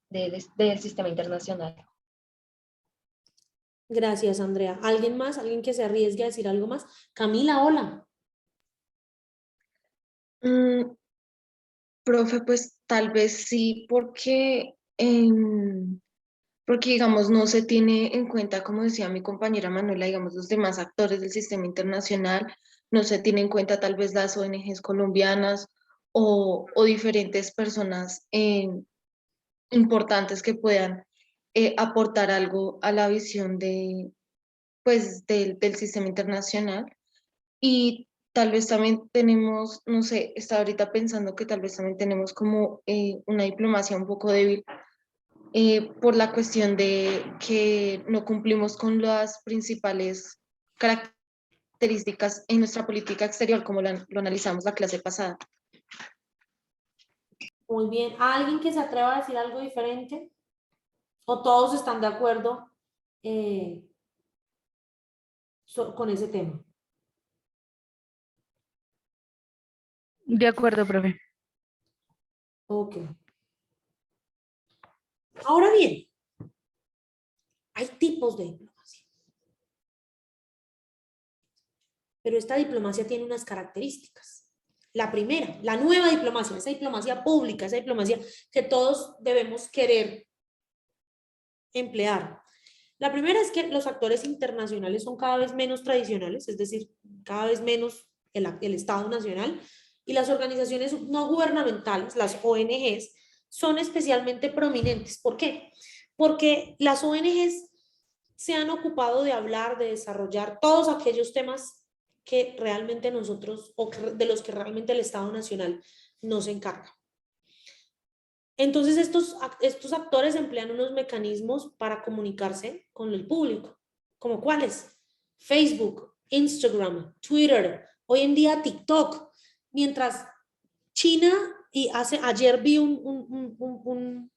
del sistema internacional. Gracias, Andrea. ¿Alguien más? ¿Alguien que se arriesgue a decir algo más? Camila, hola. Mm, profe, pues tal vez sí, porque digamos no se tiene en cuenta, como decía mi compañera Manuela, digamos los demás actores del sistema internacional, no se tiene en cuenta tal vez las ONGs colombianas o diferentes personas importantes que puedan aportar algo a la visión pues, del sistema internacional. Y tal vez también tenemos, no sé, estaba ahorita pensando que tal vez también tenemos como una diplomacia un poco débil por la cuestión de que no cumplimos con las principales características en nuestra política exterior, como lo analizamos la clase pasada. Muy bien. ¿Alguien que se atreva a decir algo diferente? ¿O todos están de acuerdo eh, con ese tema? De acuerdo, profe. Ok. Ahora bien, hay tipos de diplomacia. Pero esta diplomacia tiene unas características. La primera, la nueva diplomacia, esa diplomacia pública, esa diplomacia que todos debemos querer emplear. La primera es que los actores internacionales son cada vez menos tradicionales, es decir, cada vez menos el Estado nacional, y las organizaciones no gubernamentales, las ONGs, son especialmente prominentes. ¿Por qué? Porque las ONGs se han ocupado de hablar, de desarrollar todos aquellos temas que realmente nosotros, o de los que realmente el Estado nacional nos encarga. Entonces estos actores emplean unos mecanismos para comunicarse con el público, como cuáles: Facebook, Instagram, Twitter, hoy en día TikTok. Mientras China, y ayer vi un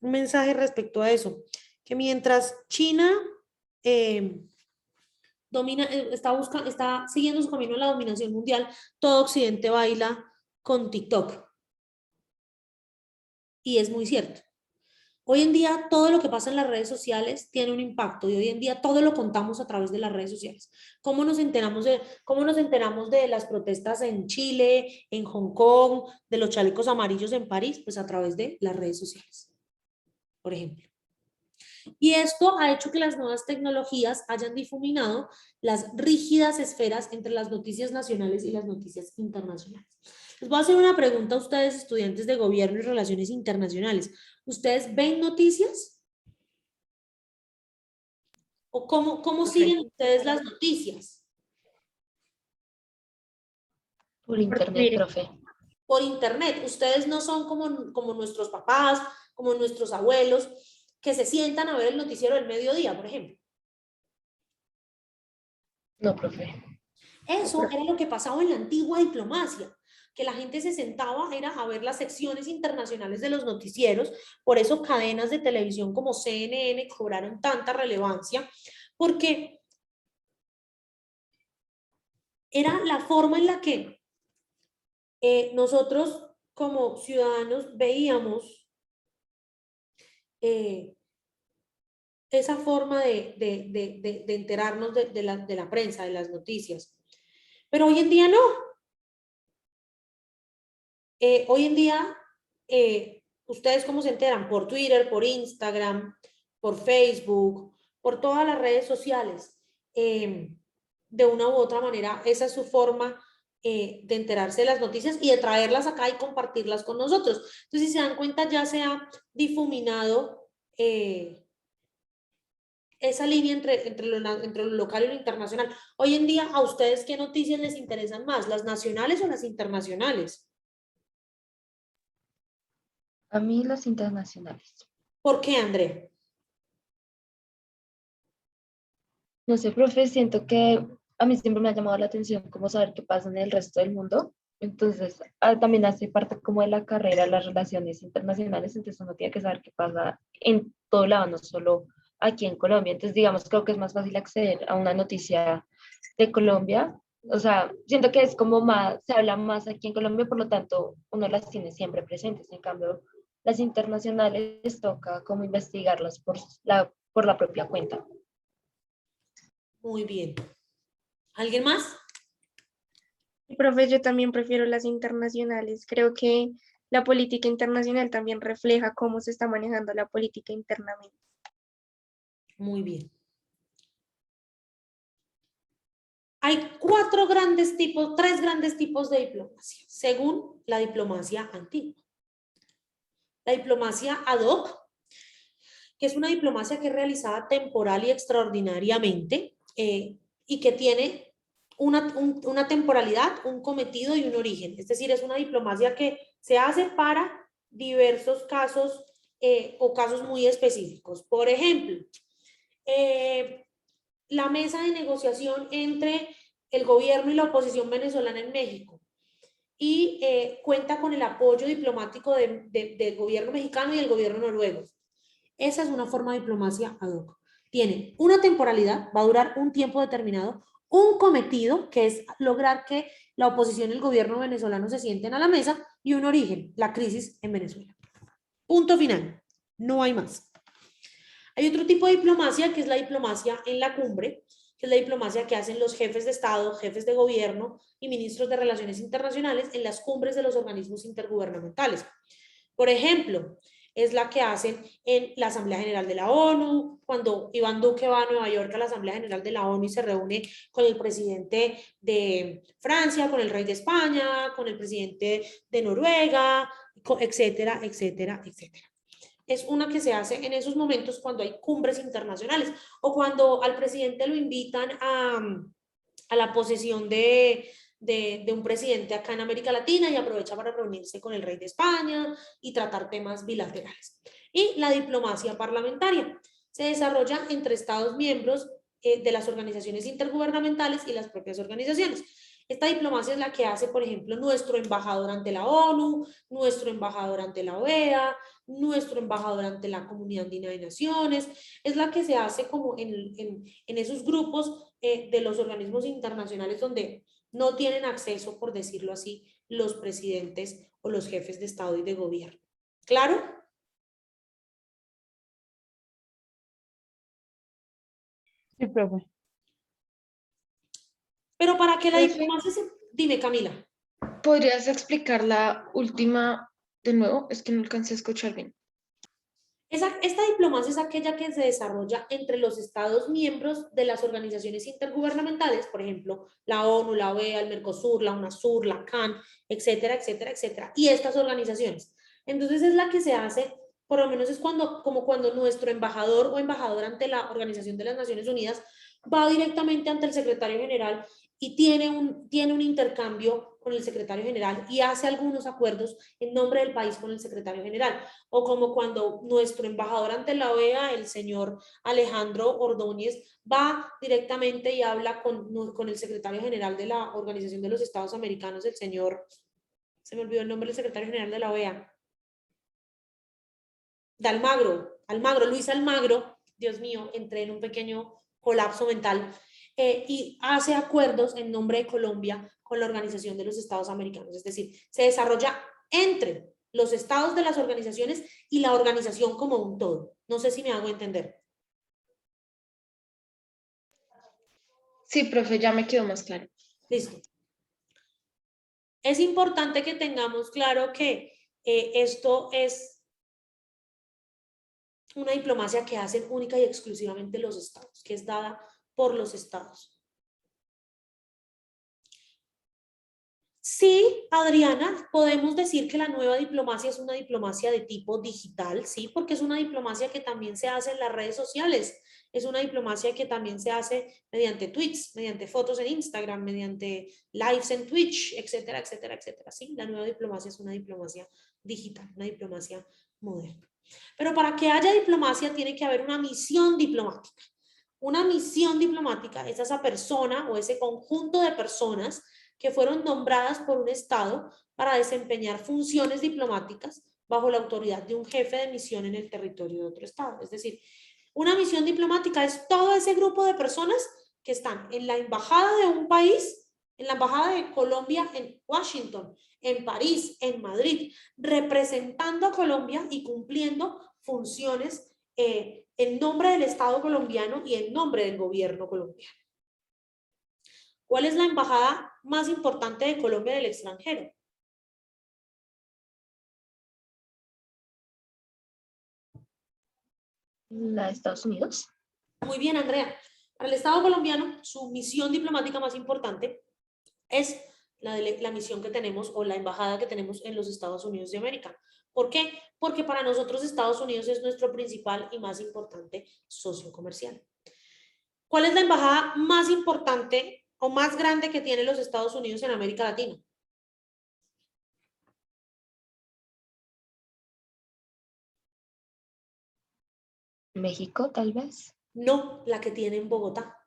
mensaje respecto a eso, que mientras China está siguiendo su camino a la dominación mundial, todo Occidente baila con TikTok. Y es muy cierto. Hoy en día todo lo que pasa en las redes sociales tiene un impacto, y hoy en día todo lo contamos a través de las redes sociales. ¿Cómo nos enteramos de las protestas en Chile, en Hong Kong, de los chalecos amarillos en París? Pues a través de las redes sociales, por ejemplo. Y esto ha hecho que las nuevas tecnologías hayan difuminado las rígidas esferas entre las noticias nacionales y las noticias internacionales. Les voy a hacer una pregunta a ustedes, estudiantes de Gobierno y Relaciones Internacionales. ¿Ustedes ven noticias? ¿O cómo siguen ustedes las noticias? Por internet, profe. Por internet. Ustedes no son como nuestros papás, como nuestros abuelos, que se sientan a ver el noticiero del mediodía, por ejemplo. No, profe. Eso era lo que pasaba en la antigua diplomacia, que la gente se sentaba era a ver las secciones internacionales de los noticieros. Por eso cadenas de televisión como CNN cobraron tanta relevancia, porque era la forma en la que nosotros como ciudadanos veíamos esa forma de enterarnos de la prensa, de las noticias. Pero hoy en día no. Hoy en día, ¿ustedes cómo se enteran? Por Twitter, por Instagram, por Facebook, por todas las redes sociales. De una u otra manera, esa es su forma de enterarse de las noticias y de traerlas acá y compartirlas con nosotros. Entonces, si se dan cuenta, ya se ha difuminado esa línea entre lo local y lo internacional. Hoy en día, ¿a ustedes qué noticias les interesan más? ¿Las nacionales o las internacionales? A mí las internacionales. ¿Por qué, André? No sé, profe, siento que a mí siempre me ha llamado la atención cómo saber qué pasa en el resto del mundo. Entonces, también hace parte como de la carrera, las relaciones internacionales, entonces uno tiene que saber qué pasa en todo lado, no solo aquí en Colombia. Entonces, digamos, creo que es más fácil acceder a una noticia de Colombia. O sea, siento que es como más, se habla más aquí en Colombia, por lo tanto, uno las tiene siempre presentes. En cambio, las internacionales toca como investigarlas por la propia cuenta. Muy bien. ¿Alguien más? Profe, yo también prefiero las internacionales. Creo que la política internacional también refleja cómo se está manejando la política internamente. Muy bien. Hay cuatro grandes tipos, tres grandes tipos de diplomacia, según la diplomacia antigua. La diplomacia ad hoc, que es una diplomacia que es realizada temporal y extraordinariamente y que tiene una temporalidad, un cometido y un origen. Es decir, es una diplomacia que se hace para diversos casos o casos muy específicos. Por ejemplo, la mesa de negociación entre el gobierno y la oposición venezolana en México y cuenta con el apoyo diplomático del gobierno mexicano y el gobierno noruego. Esa es una forma de diplomacia ad hoc. Tiene una temporalidad, va a durar un tiempo determinado, un cometido, que es lograr que la oposición y el gobierno venezolano se sienten a la mesa, y un origen, la crisis en Venezuela. Punto final. No hay más. Hay otro tipo de diplomacia que es la diplomacia en la cumbre, que es la diplomacia que hacen los jefes de Estado, jefes de gobierno y ministros de Relaciones Internacionales en las cumbres de los organismos intergubernamentales. Por ejemplo, es la que hacen en la Asamblea General de la ONU, cuando Iván Duque va a Nueva York a la Asamblea General de la ONU y se reúne con el presidente de Francia, con el rey de España, con el presidente de Noruega, etcétera, etcétera, etcétera. Es una que se hace en esos momentos cuando hay cumbres internacionales o cuando al presidente lo invitan a la posesión de un presidente acá en América Latina y aprovecha para reunirse con el rey de España y tratar temas bilaterales. Y la diplomacia parlamentaria se desarrolla entre Estados miembros de las organizaciones intergubernamentales y las propias organizaciones. Esta diplomacia es la que hace, por ejemplo, nuestro embajador ante la ONU, nuestro embajador ante la OEA, nuestro embajador ante la Comunidad Andina de Naciones, es la que se hace como en esos grupos de los organismos internacionales donde no tienen acceso, por decirlo así, los presidentes o los jefes de Estado y de gobierno. ¿Claro? Sí, profe. Pero para que la Profe. diplomacia se... Dime, Camila. ¿Podrías explicar la última de nuevo? Es que no alcancé a escuchar bien. Esta diplomacia es aquella que se desarrolla entre los Estados miembros de las organizaciones intergubernamentales, por ejemplo, la ONU, la OEA, el Mercosur, la UNASUR, la CAN, etcétera, etcétera, etcétera, y estas organizaciones. Entonces es la que se hace, por lo menos es como cuando nuestro embajador o embajadora ante la Organización de las Naciones Unidas va directamente ante el secretario general y tiene un intercambio con el secretario general y hace algunos acuerdos en nombre del país con el secretario general. O como cuando nuestro embajador ante la OEA, el señor Alejandro Ordóñez, va directamente y habla con el secretario general de la Organización de los Estados Americanos, el señor, se me olvidó el nombre del secretario general de la OEA, de Almagro, Luis Almagro, Dios mío, entré en un pequeño colapso mental, y hace acuerdos en nombre de Colombia con la Organización de los Estados Americanos, es decir, se desarrolla entre los estados de las organizaciones y la organización como un todo. No sé si me hago entender. Sí, profe, ya me quedó más claro. Listo. Es importante que tengamos claro que esto es una diplomacia que hacen única y exclusivamente los estados, que es dada por los estados. Sí, Adriana, podemos decir que la nueva diplomacia es una diplomacia de tipo digital, sí, porque es una diplomacia que también se hace en las redes sociales, es una diplomacia que también se hace mediante tweets, mediante fotos en Instagram, mediante lives en Twitch, etcétera, etcétera, etcétera. Sí, la nueva diplomacia es una diplomacia digital, una diplomacia moderna. Pero para que haya diplomacia tiene que haber una misión diplomática. Una misión diplomática es esa persona o ese conjunto de personas que fueron nombradas por un Estado para desempeñar funciones diplomáticas bajo la autoridad de un jefe de misión en el territorio de otro Estado. Es decir, Una misión diplomática es todo ese grupo de personas que están en la embajada de un país, en la embajada de Colombia en Washington, en París, en Madrid, representando a Colombia y cumpliendo funciones en nombre del Estado colombiano y en nombre del gobierno colombiano. ¿Cuál es la embajada más importante de Colombia en el extranjero? La de Estados Unidos. Muy bien, Andrea. Para el Estado colombiano, su misión diplomática más importante es la misión que tenemos o la embajada que tenemos en los Estados Unidos de América. ¿Por qué? Porque para nosotros Estados Unidos es nuestro principal y más importante socio comercial. ¿Cuál es la embajada más importante o más grande que tiene los Estados Unidos en América Latina? México, tal vez. No, la que tiene en Bogotá.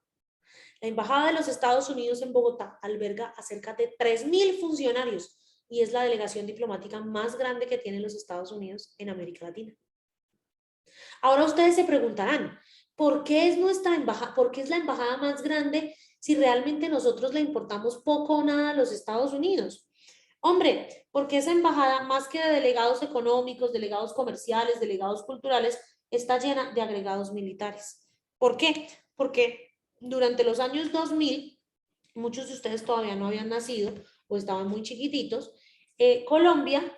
La Embajada de los Estados Unidos en Bogotá alberga a cerca de 3.000 funcionarios y es la delegación diplomática más grande que tienen los Estados Unidos en América Latina. Ahora ustedes se preguntarán, ¿por qué es nuestra embajada, por qué es la embajada más grande si realmente nosotros le importamos poco o nada a los Estados Unidos? Hombre, porque esa embajada, más que de delegados económicos, delegados comerciales, delegados culturales, está llena de agregados militares. ¿Por qué? Porque durante los años 2000, muchos de ustedes todavía no habían nacido o estaban muy chiquititos, Colombia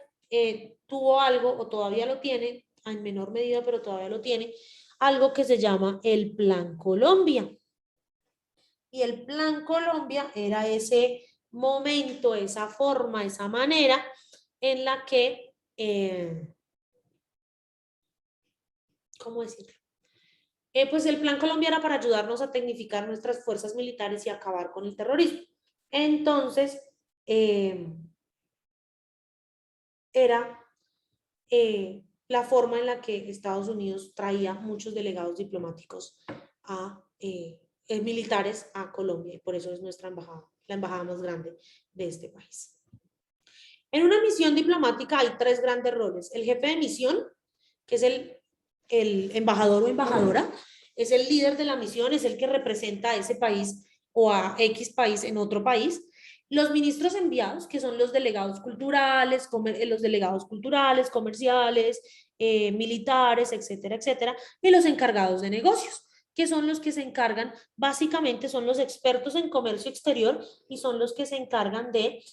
tuvo algo, o todavía lo tiene, en menor medida, pero todavía lo tiene, algo que se llama el Plan Colombia. Y el Plan Colombia era ese momento, esa forma, esa manera en la que, ¿cómo decirlo? Pues el Plan Colombia era para ayudarnos a tecnificar nuestras fuerzas militares y acabar con el terrorismo. Entonces, era la forma en la que Estados Unidos traía muchos delegados diplomáticos militares a Colombia, y por eso es nuestra embajada, la embajada más grande de este país. En una misión diplomática hay 3 grandes roles. El jefe de misión, que es el embajador o embajadora, es el líder de la misión, es el que representa a ese país o a X país en otro país. Los ministros enviados, que son los delegados culturales, comerciales, militares, etcétera, etcétera, y los encargados de negocios, que son los que se encargan, básicamente son los expertos en comercio exterior y son los que se encargan de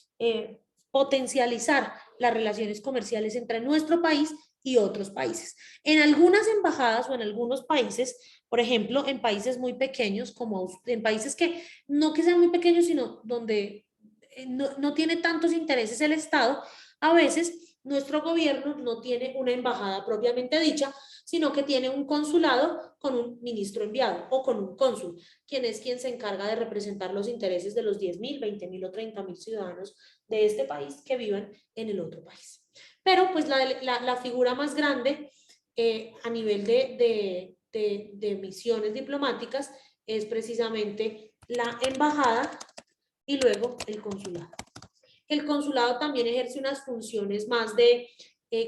potencializar las relaciones comerciales entre nuestro país y otros países. En algunas embajadas o en algunos países, por ejemplo, en países muy pequeños, como en países que no que sean muy pequeños, sino donde no tiene tantos intereses el Estado, a veces nuestro gobierno no tiene una embajada propiamente dicha, sino que tiene un consulado con un ministro enviado o con un cónsul, quien es quien se encarga de representar los intereses de los 10.000, 20.000 o 30.000 ciudadanos de este país que vivan en el otro país. Pero pues la figura más grande a nivel de misiones diplomáticas es precisamente la embajada y luego el consulado. El consulado también ejerce unas funciones más de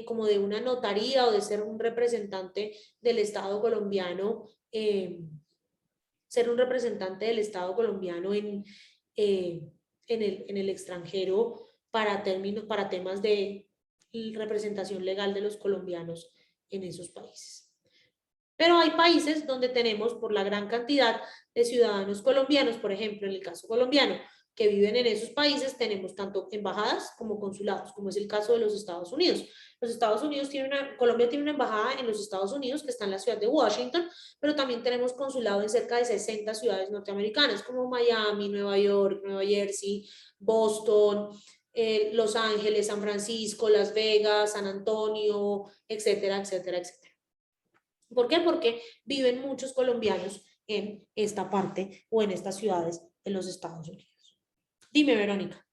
como de una notaría o de ser un representante del Estado colombiano, ser un representante del Estado colombiano en el extranjero para temas de representación legal de los colombianos en esos países. Pero hay países donde tenemos, por la gran cantidad de ciudadanos colombianos, por ejemplo, en el caso colombiano, que viven en esos países, tenemos tanto embajadas como consulados, como es el caso de los Estados Unidos. Los Estados Unidos Colombia tiene una embajada en los Estados Unidos que está en la ciudad de Washington, pero también tenemos consulado en cerca de 60 ciudades norteamericanas, como Miami, Nueva York, Nueva Jersey, Boston, Los Ángeles, San Francisco, Las Vegas, San Antonio, etcétera, etcétera, etcétera. ¿Por qué? Porque viven muchos colombianos en esta parte o en estas ciudades de los Estados Unidos. Dime, Verónica.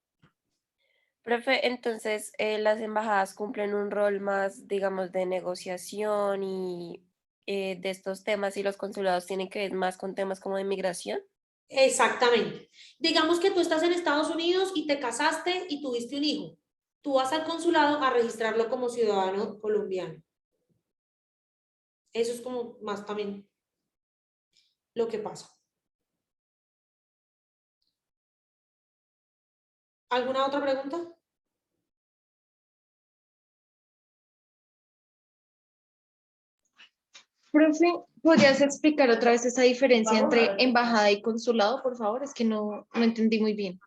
Profe, entonces las embajadas cumplen un rol más, digamos, de negociación y de estos temas, y los consulados tienen que ver más con temas como de migración. Exactamente. Digamos que tú estás en Estados Unidos y te casaste y tuviste un hijo. Tú vas al consulado a registrarlo como ciudadano colombiano. Eso es como más también lo que pasa. ¿Alguna otra pregunta? Profe, ¿podrías explicar otra vez esa diferencia entre embajada y consulado, por favor? Es que no entendí muy bien.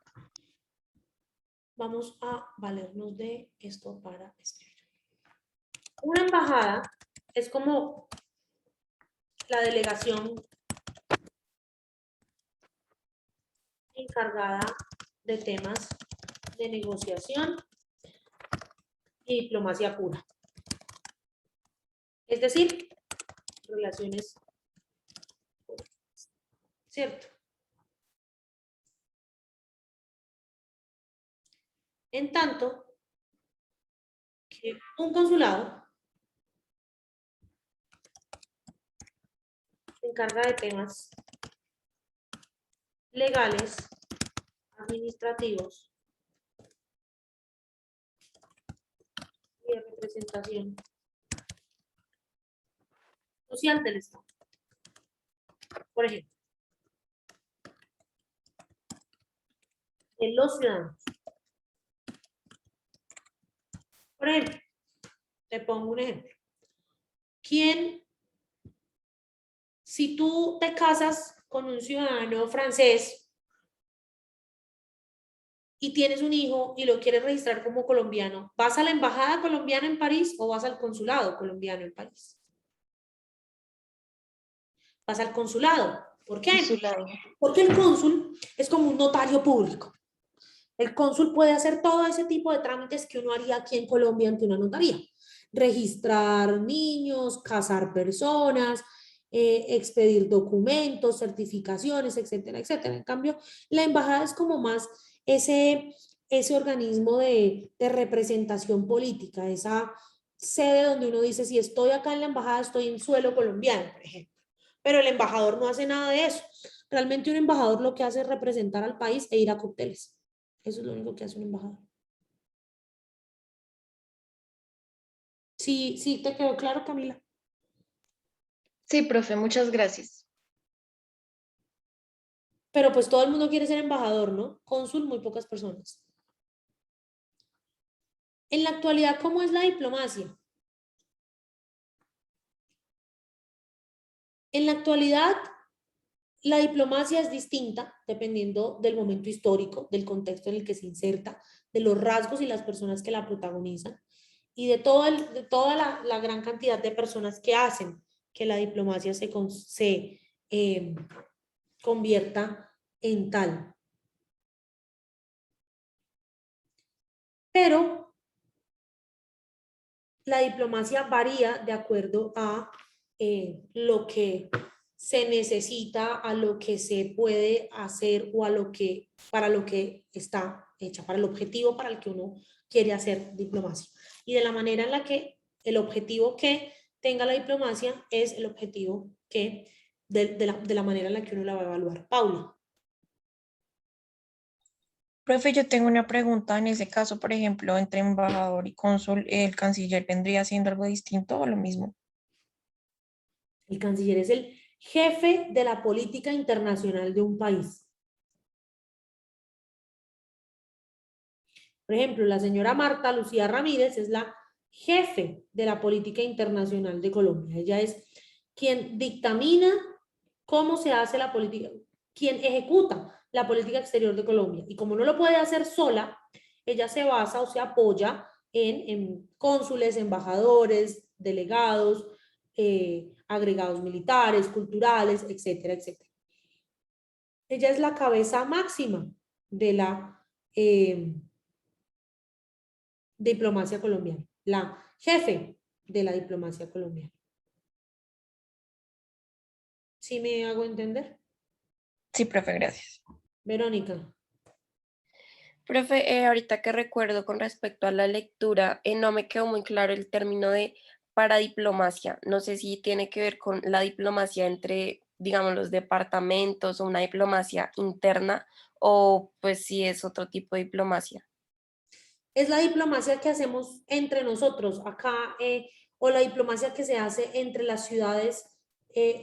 Vamos a valernos de esto para escribir. Una embajada es como la delegación encargada de temas de negociación y diplomacia pura. Es decir, relaciones públicas. ¿Cierto? En tanto que un consulado se encarga de temas legales, administrativos y de representación social del Estado. Por ejemplo, de los ciudadanos. Por ejemplo, te pongo un ejemplo. Si tú te casas con un ciudadano francés y tienes un hijo y lo quieres registrar como colombiano, ¿vas a la embajada colombiana en París o vas al consulado colombiano en París? Vas al consulado. ¿Por qué? Consulado. Porque el cónsul es como un notario público. El cónsul puede hacer todo ese tipo de trámites que uno haría aquí en Colombia ante una notaría. Registrar niños, casar personas, expedir documentos, certificaciones, etcétera, etcétera. En cambio, la embajada es como más ese organismo de representación política, esa sede donde uno dice, si estoy acá en la embajada, estoy en suelo colombiano, por ejemplo. Pero el embajador no hace nada de eso. Realmente un embajador lo que hace es representar al país e ir a cócteles. Eso es lo único que hace un embajador. Sí, sí, ¿te quedó claro, Camila? Sí, profe, muchas gracias. Pero pues todo el mundo quiere ser embajador, ¿no? Cónsul, muy pocas personas. En la actualidad, ¿cómo es la diplomacia? En la actualidad, la diplomacia es distinta dependiendo del momento histórico, del contexto en el que se inserta, de los rasgos y las personas que la protagonizan y de toda la gran cantidad de personas que hacen que la diplomacia se convierta en tal. Pero la diplomacia varía de acuerdo a lo que se necesita, a lo que se puede hacer o para lo que está hecha, para el objetivo para el que uno quiere hacer diplomacia. Y de la manera en la que el objetivo que tenga la diplomacia es el objetivo que, de la manera en la que uno la va a evaluar. Paula. Profe, yo tengo una pregunta. En ese caso, por ejemplo, entre embajador y cónsul, ¿el canciller vendría siendo algo distinto o lo mismo? El canciller es el jefe de la política internacional de un país. Por ejemplo, la señora Marta Lucía Ramírez es la jefe de la política internacional de Colombia. Ella es quien dictamina cómo se hace la política, quien ejecuta la política exterior de Colombia. Y como no lo puede hacer sola, ella se basa o se apoya en cónsules, embajadores, delegados, agregados militares, culturales, etcétera, etcétera. Ella es la cabeza máxima de la diplomacia colombiana, la jefe de la diplomacia colombiana. ¿Sí me hago entender? Sí, profe, gracias. Verónica. Profe, ahorita que recuerdo con respecto a la lectura, no me quedó muy claro el término de paradiplomacia. No sé si tiene que ver con la diplomacia entre, digamos, los departamentos o una diplomacia interna o pues si es otro tipo de diplomacia. Es la diplomacia que hacemos entre nosotros acá o la diplomacia que se hace entre las ciudades,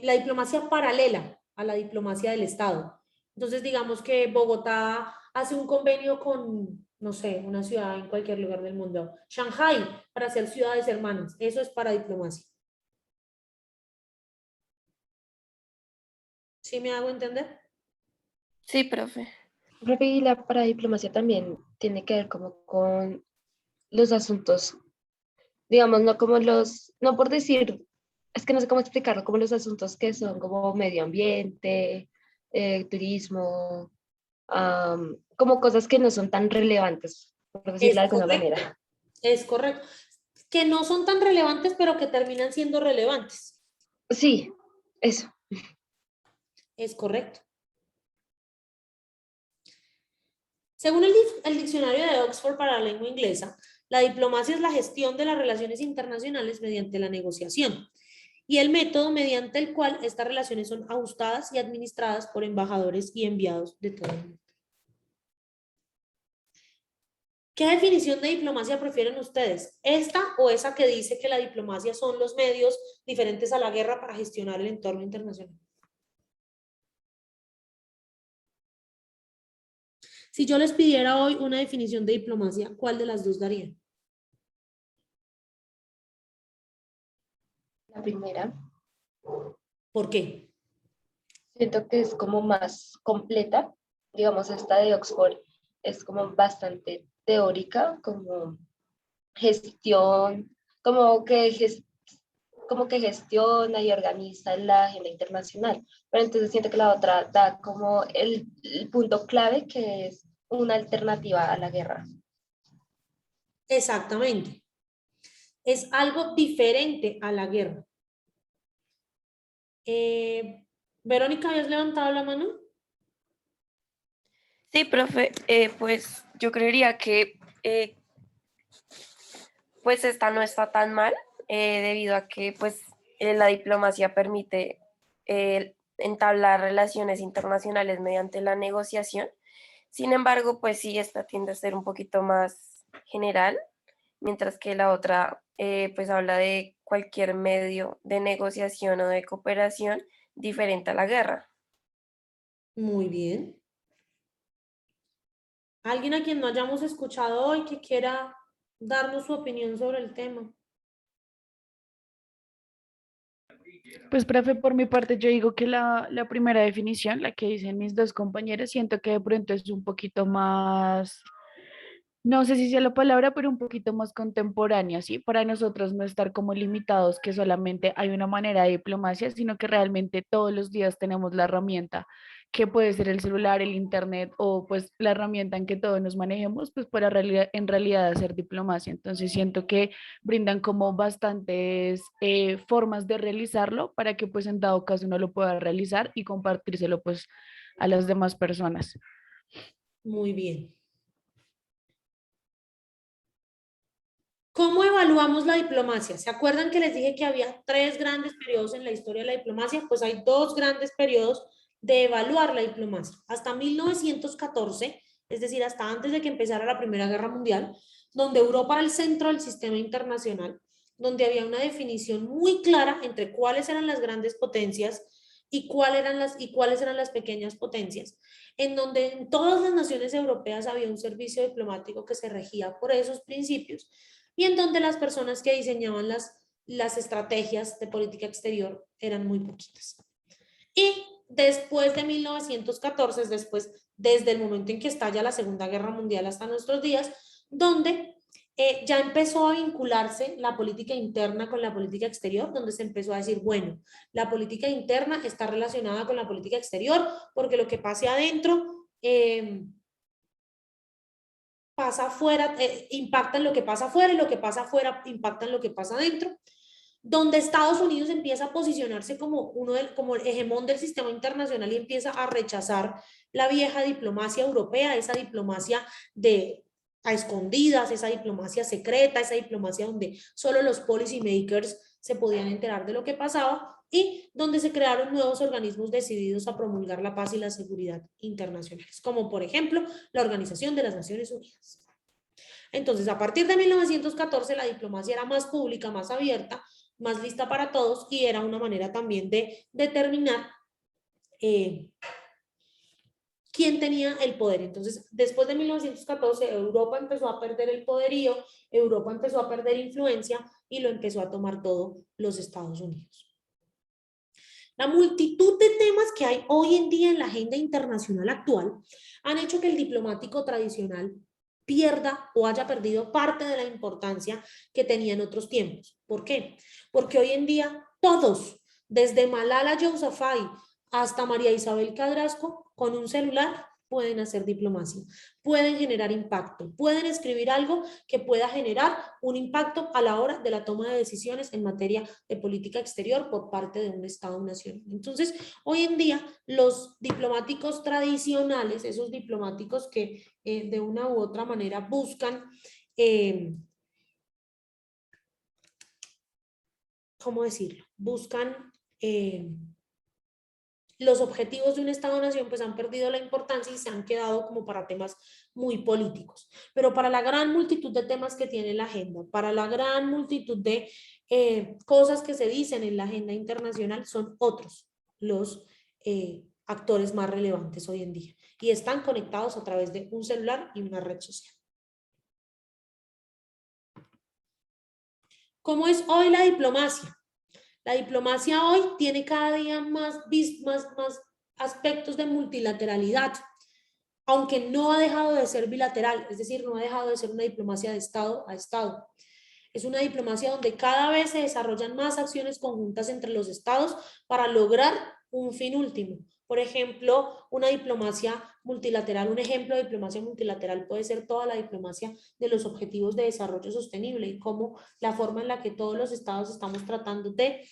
la diplomacia paralela a la diplomacia del Estado. Entonces, digamos que Bogotá hace un convenio con, no sé, una ciudad en cualquier lugar del mundo, Shanghai, para ser ciudades hermanas. Eso es para diplomacia. ¿Sí me hago entender? Sí, profe. Profe, y la paradiplomacia también tiene que ver como con los asuntos, digamos, no como los, no por decir, es que no sé cómo explicarlo, como los asuntos que son como medio ambiente, turismo, como cosas que no son tan relevantes, por decirlo Es de alguna correcto, manera. es correcto. Que no son tan relevantes, pero que terminan siendo relevantes. Sí, eso. Es correcto. Según el diccionario de Oxford para la lengua inglesa, la diplomacia es la gestión de las relaciones internacionales mediante la negociación y el método mediante el cual estas relaciones son ajustadas y administradas por embajadores y enviados de todo el mundo. ¿Qué definición de diplomacia prefieren ustedes? ¿Esta o esa que dice que la diplomacia son los medios diferentes a la guerra para gestionar el entorno internacional? Si yo les pidiera hoy una definición de diplomacia, ¿cuál de las dos darían? La primera, ¿Por qué? siento que es como más completa, digamos, esta de Oxford es como bastante teórica, como gestión, como que gestiona y organiza la agenda internacional. Pero entonces siento que la otra da como el punto clave que es una alternativa a la guerra. Exactamente. Es algo diferente a la guerra. Verónica, ¿habías levantado la mano? Sí, profe, pues yo creería que pues esta no está tan mal, debido a que pues la diplomacia permite entablar relaciones internacionales mediante la negociación. Sin embargo, pues sí, esta tiende a ser un poquito más general, mientras que la otra pues habla de cualquier medio de negociación o de cooperación diferente a la guerra. Muy bien. ¿Alguien a quien no hayamos escuchado hoy que quiera darnos su opinión sobre el tema? Pues, profe, por mi parte, yo digo que la primera definición, la que dicen mis dos compañeros, siento que de pronto es un poquito más, no sé si sea la palabra, pero un poquito más contemporánea, ¿sí? Para nosotros no estar como limitados que solamente hay una manera de diplomacia, sino que realmente todos los días tenemos la herramienta que puede ser el celular, el internet o pues la herramienta en que todos nos manejemos, pues para en realidad hacer diplomacia. Entonces siento que brindan como bastantes formas de realizarlo para que pues en dado caso uno lo pueda realizar y compartírselo pues a las demás personas. Muy bien. ¿Cómo evaluamos la diplomacia? ¿Se acuerdan que les dije que había 3 grandes periodos en la historia de la diplomacia? Pues hay 2 grandes periodos de evaluar la diplomacia. Hasta 1914, es decir, hasta antes de que empezara la Primera Guerra Mundial, donde Europa era el centro del sistema internacional, donde había una definición muy clara entre cuáles eran las grandes potencias y cuáles eran las pequeñas potencias, en donde en todas las naciones europeas había un servicio diplomático que se regía por esos principios y en donde las personas que diseñaban las estrategias de política exterior eran muy poquitas. Y después de 1914, es después, desde el momento en que estalla la Segunda Guerra Mundial hasta nuestros días, donde ya empezó a vincularse la política interna con la política exterior, donde se empezó a decir, bueno, la política interna está relacionada con la política exterior, porque lo que pase adentro pasa afuera, impacta en lo que pasa afuera y lo que pasa afuera impacta en lo que pasa adentro, donde Estados Unidos empieza a posicionarse como como el hegemón del sistema internacional y empieza a rechazar la vieja diplomacia europea, esa diplomacia a escondidas, esa diplomacia secreta, esa diplomacia donde solo los policy makers se podían enterar de lo que pasaba y donde se crearon nuevos organismos decididos a promulgar la paz y la seguridad internacionales, como por ejemplo la Organización de las Naciones Unidas. Entonces, a partir de 1914, la diplomacia era más pública, más abierta, más lista para todos y era una manera también de determinar quién tenía el poder. Entonces, después de 1914, Europa empezó a perder el poderío, Europa empezó a perder influencia y lo empezó a tomar todo los Estados Unidos. La multitud de temas que hay hoy en día en la agenda internacional actual han hecho que el diplomático tradicional pierda o haya perdido parte de la importancia que tenía en otros tiempos. ¿Por qué? Porque hoy en día todos, desde Malala Yousafzai hasta María Isabel Carrasco, con un celular pueden hacer diplomacia, pueden generar impacto, pueden escribir algo que pueda generar un impacto a la hora de la toma de decisiones en materia de política exterior por parte de un Estado-nación. Entonces, hoy en día, los diplomáticos tradicionales, esos diplomáticos que de una u otra manera buscan, ¿cómo decirlo? Buscan los objetivos de un Estado-nación pues han perdido la importancia y se han quedado como para temas muy políticos. Pero para la gran multitud de temas que tiene la agenda, para la gran multitud de cosas que se dicen en la agenda internacional, son otros los actores más relevantes hoy en día y están conectados a través de un celular y una red social. ¿Cómo es hoy la diplomacia? La diplomacia hoy tiene cada día más aspectos de multilateralidad, aunque no ha dejado de ser bilateral, es decir, no ha dejado de ser una diplomacia de Estado a Estado. Es una diplomacia donde cada vez se desarrollan más acciones conjuntas entre los Estados para lograr un fin último. Por ejemplo, una diplomacia multilateral, un ejemplo de diplomacia multilateral puede ser toda la diplomacia de los objetivos de desarrollo sostenible y cómo la forma en la que todos los estados estamos tratando de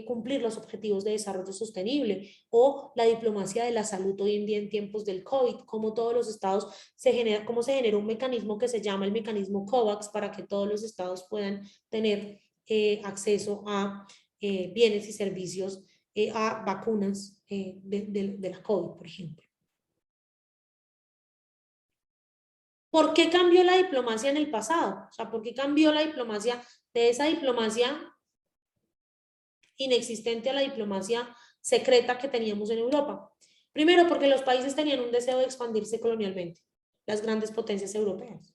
cumplir los objetivos de desarrollo sostenible, o la diplomacia de la salud hoy en día en tiempos del COVID, cómo todos los estados cómo se genera un mecanismo que se llama el mecanismo COVAX para que todos los estados puedan tener acceso a bienes y servicios, a vacunas de la COVID, por ejemplo. ¿Por qué cambió la diplomacia en el pasado? O sea, ¿por qué cambió la diplomacia de esa diplomacia inexistente a la diplomacia secreta que teníamos en Europa? Primero, porque los países tenían un deseo de expandirse colonialmente, las grandes potencias europeas.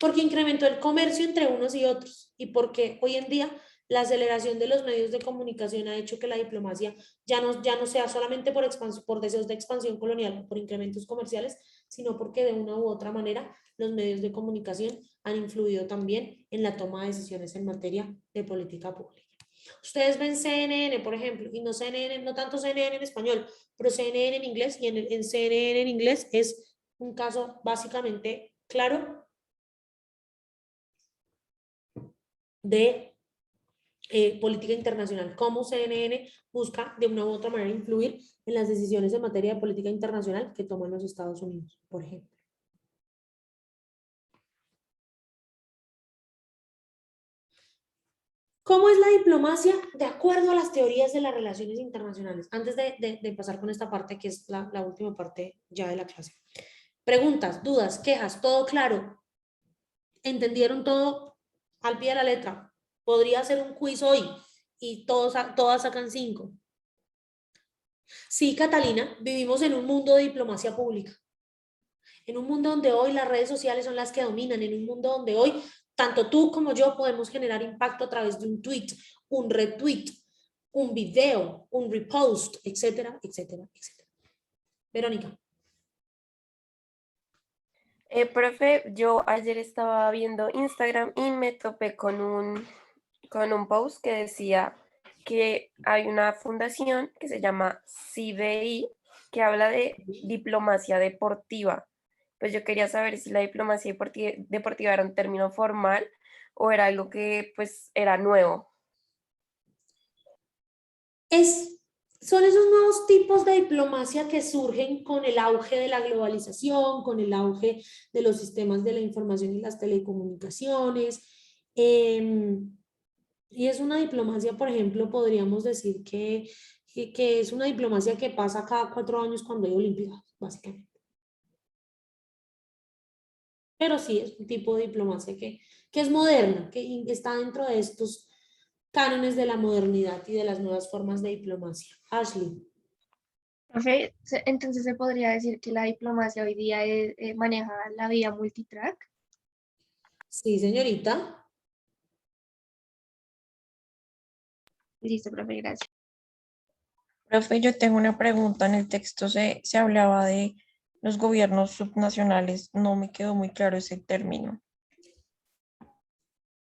Porque incrementó el comercio entre unos y otros y porque hoy en día la aceleración de los medios de comunicación ha hecho que la diplomacia ya no sea solamente por deseos de expansión colonial o por incrementos comerciales, sino porque de una u otra manera los medios de comunicación han influido también en la toma de decisiones en materia de política pública. Ustedes ven CNN, por ejemplo, y no CNN, no tanto CNN en español, pero CNN en inglés, y en CNN en inglés es un caso básicamente claro de política internacional, cómo CNN busca de una u otra manera influir en las decisiones en materia de política internacional que toman los Estados Unidos, por ejemplo. ¿Cómo es la diplomacia de acuerdo a las teorías de las relaciones internacionales? Antes de pasar con esta parte, que es la última parte ya de la clase. Preguntas, dudas, quejas, todo claro. ¿Entendieron todo al pie de la letra? Podría hacer un quiz hoy y todas sacan 5. Sí, Catalina, vivimos en un mundo de diplomacia pública. En un mundo donde hoy las redes sociales son las que dominan, en un mundo donde hoy tanto tú como yo podemos generar impacto a través de un tweet, un retweet, un video, un repost, etcétera, etcétera, etcétera. Verónica. Profe, yo ayer estaba viendo Instagram y me topé con un post que decía que hay una fundación que se llama CBI que habla de diplomacia deportiva. Pues yo quería saber si la diplomacia deportiva era un término formal o era algo que pues era nuevo. Son esos nuevos tipos de diplomacia que surgen con el auge de la globalización, con el auge de los sistemas de la información y las telecomunicaciones. Y es una diplomacia, por ejemplo, podríamos decir que es una diplomacia que pasa cada 4 años cuando hay Olimpiadas, básicamente. Pero sí, es un tipo de diplomacia que es moderna, que está dentro de estos cánones de la modernidad y de las nuevas formas de diplomacia. Ashley. Profe, entonces se podría decir que la diplomacia hoy día maneja la vía multitrack. Sí, señorita. Listo, profe, gracias. Profe, yo tengo una pregunta. En el texto se hablaba de los gobiernos subnacionales. No me quedó muy claro ese término.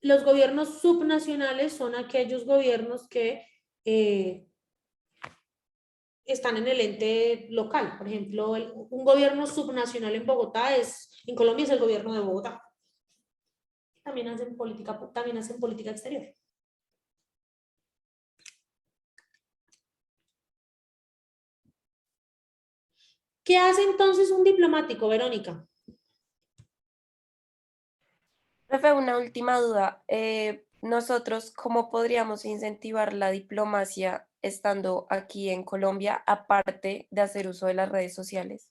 Los gobiernos subnacionales son aquellos gobiernos que están en el ente local. Por ejemplo, un gobierno subnacional en Bogotá en Colombia es el gobierno de Bogotá. También hacen política exterior. ¿Qué hace entonces un diplomático, Verónica? Profe, una última duda. Nosotros, ¿cómo podríamos incentivar la diplomacia estando aquí en Colombia, aparte de hacer uso de las redes sociales?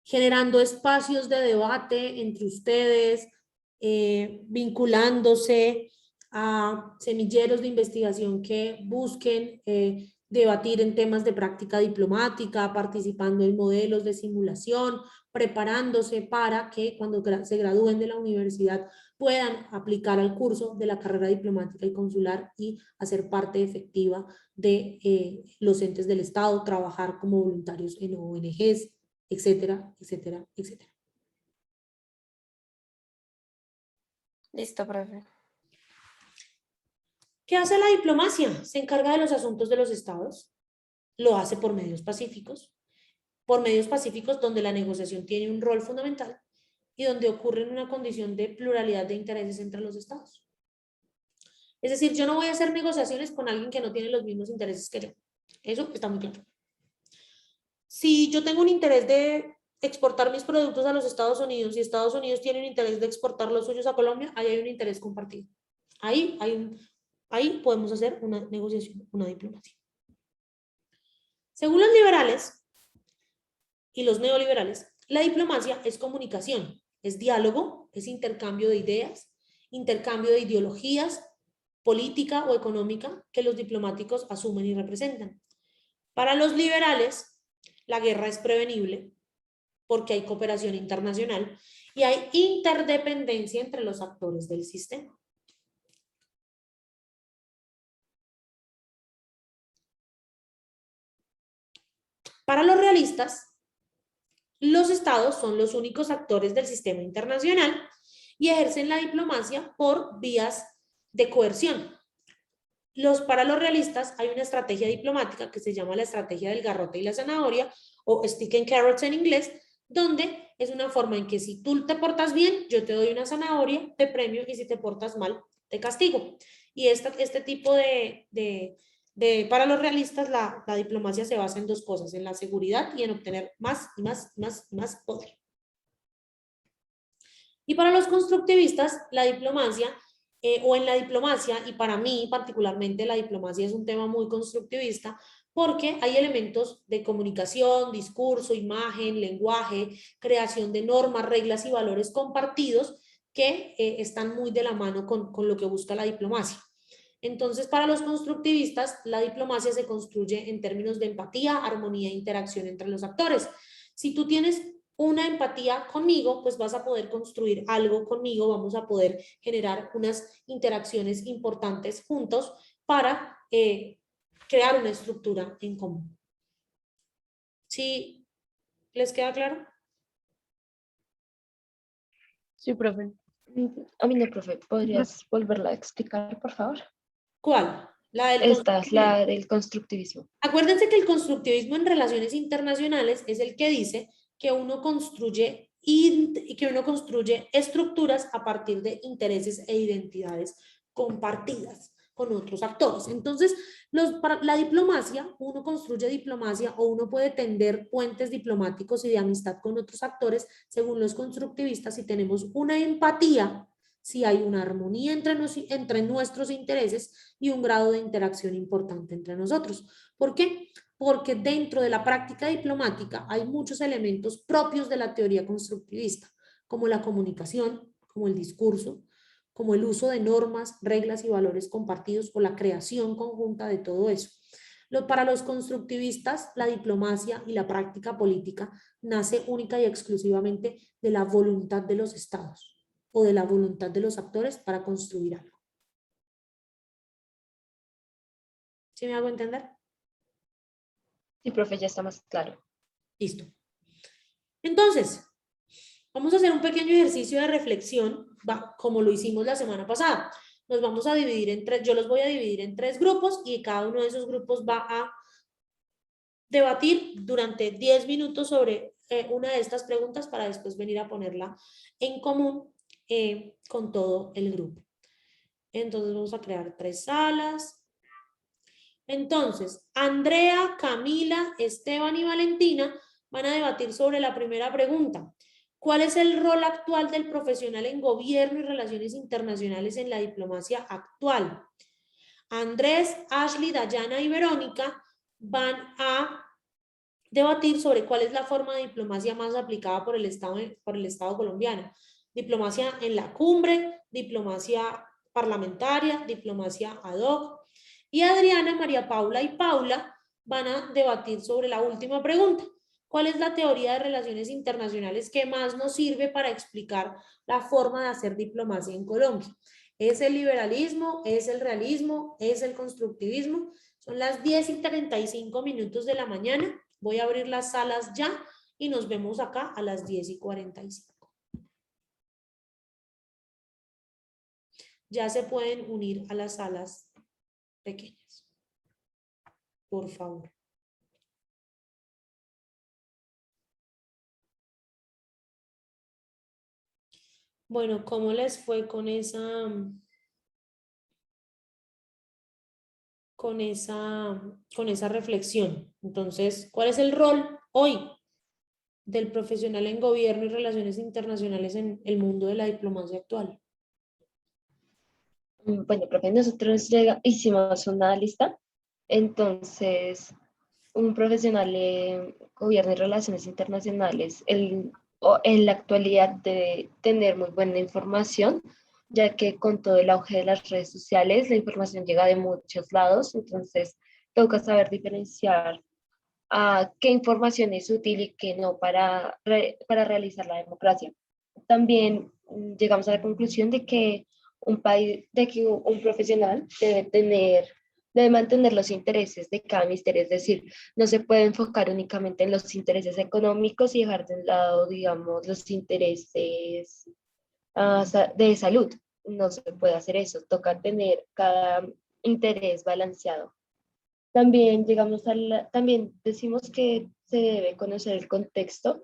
Generando espacios de debate entre ustedes, vinculándose a semilleros de investigación que busquen debatir en temas de práctica diplomática, participando en modelos de simulación, preparándose para que cuando se gradúen de la universidad puedan aplicar al curso de la carrera diplomática y consular y hacer parte efectiva de los entes del Estado, trabajar como voluntarios en ONGs, etcétera, etcétera, etcétera. Listo, profe. ¿Qué hace la diplomacia? Se encarga de los asuntos de los estados, lo hace por medios pacíficos donde la negociación tiene un rol fundamental y donde ocurre en una condición de pluralidad de intereses entre los estados. Es decir, yo no voy a hacer negociaciones con alguien que no tiene los mismos intereses que yo. Eso está muy claro. Si yo tengo un interés de exportar mis productos a los Estados Unidos y Estados Unidos tiene un interés de exportar los suyos a Colombia, ahí hay un interés compartido. Ahí podemos hacer una negociación, una diplomacia. Según los liberales y los neoliberales, la diplomacia es comunicación, es diálogo, es intercambio de ideas, intercambio de ideologías, política o económica que los diplomáticos asumen y representan. Para los liberales, la guerra es prevenible porque hay cooperación internacional y hay interdependencia entre los actores del sistema. Para los realistas, los estados son los únicos actores del sistema internacional y ejercen la diplomacia por vías de coerción. Para los realistas hay una estrategia diplomática que se llama la estrategia del garrote y la zanahoria, o stick and carrots en inglés, donde es una forma en que si tú te portas bien, yo te doy una zanahoria de premio y si te portas mal, te castigo. Y este tipo para los realistas, la diplomacia se basa en dos cosas, en la seguridad y en obtener más y más y más y más poder. Y para los constructivistas, la diplomacia, o en la diplomacia, y para mí particularmente la diplomacia es un tema muy constructivista, porque hay elementos de comunicación, discurso, imagen, lenguaje, creación de normas, reglas y valores compartidos que están muy de la mano con lo que busca la diplomacia. Entonces, para los constructivistas, la diplomacia se construye en términos de empatía, armonía e interacción entre los actores. Si tú tienes una empatía conmigo, pues vas a poder construir algo conmigo, vamos a poder generar unas interacciones importantes juntos para crear una estructura en común. ¿Sí les queda claro? Sí, profe. A mí no, profe, ¿podrías volverla a explicar, por favor? ¿Cuál? La del Esta es constructivismo. la del constructivismo. Acuérdense que el constructivismo en relaciones internacionales es el que dice que uno construye estructuras a partir de intereses e identidades compartidas con otros actores. Entonces, para la diplomacia, uno construye diplomacia o uno puede tender puentes diplomáticos y de amistad con otros actores, según los constructivistas, si tenemos una empatía, si hay una armonía entre nuestros intereses y un grado de interacción importante entre nosotros. ¿Por qué? Porque dentro de la práctica diplomática hay muchos elementos propios de la teoría constructivista, como la comunicación, como el discurso, como el uso de normas, reglas y valores compartidos o la creación conjunta de todo eso. Para los constructivistas, la diplomacia y la práctica política nace única y exclusivamente de la voluntad de los estados o de la voluntad de los actores para construir algo. ¿Sí me hago entender? Sí, profe, ya está más claro. Listo. Entonces, vamos a hacer un pequeño ejercicio de reflexión, como lo hicimos la semana pasada. Nos vamos a dividir en tres, yo los voy a dividir en tres grupos y cada uno de esos grupos va a debatir durante 10 minutos sobre una de estas preguntas para después venir a ponerla en común con todo el grupo. Entonces vamos a crear tres salas. Entonces, Andrea, Camila, Esteban y Valentina van a debatir sobre la primera pregunta. ¿Cuál es el rol actual del profesional en gobierno y relaciones internacionales en la diplomacia actual? Andrés, Ashley, Dayana y Verónica van a debatir sobre cuál es la forma de diplomacia más aplicada por el Estado colombiano. Diplomacia en la cumbre, diplomacia parlamentaria, diplomacia ad hoc. Y Adriana, María Paula y Paula van a debatir sobre la última pregunta. ¿Cuál es la teoría de relaciones internacionales que más nos sirve para explicar la forma de hacer diplomacia en Colombia? ¿Es el liberalismo? ¿Es el realismo? ¿Es el constructivismo? Son las 10:35 de la mañana. Voy a abrir las salas ya y nos vemos acá a las 10:45. Ya se pueden unir a las salas pequeñas. Por favor. Bueno, ¿cómo les fue con esa reflexión? Entonces, ¿cuál es el rol hoy del profesional en gobierno y relaciones internacionales en el mundo de la diplomacia actual? Bueno, profe, nosotros hicimos una lista. Entonces, un profesional en gobierno y relaciones internacionales, en la actualidad debe tener muy buena información, ya que con todo el auge de las redes sociales, la información llega de muchos lados, entonces toca saber diferenciar qué información es útil y qué no para realizar la democracia. También llegamos a la conclusión de que un profesional debe mantener los intereses de cada ministerio, es decir, no se puede enfocar únicamente en los intereses económicos y dejar de un lado, digamos, los intereses de salud. No se puede hacer eso, toca tener cada interés balanceado. También decimos que se debe conocer el contexto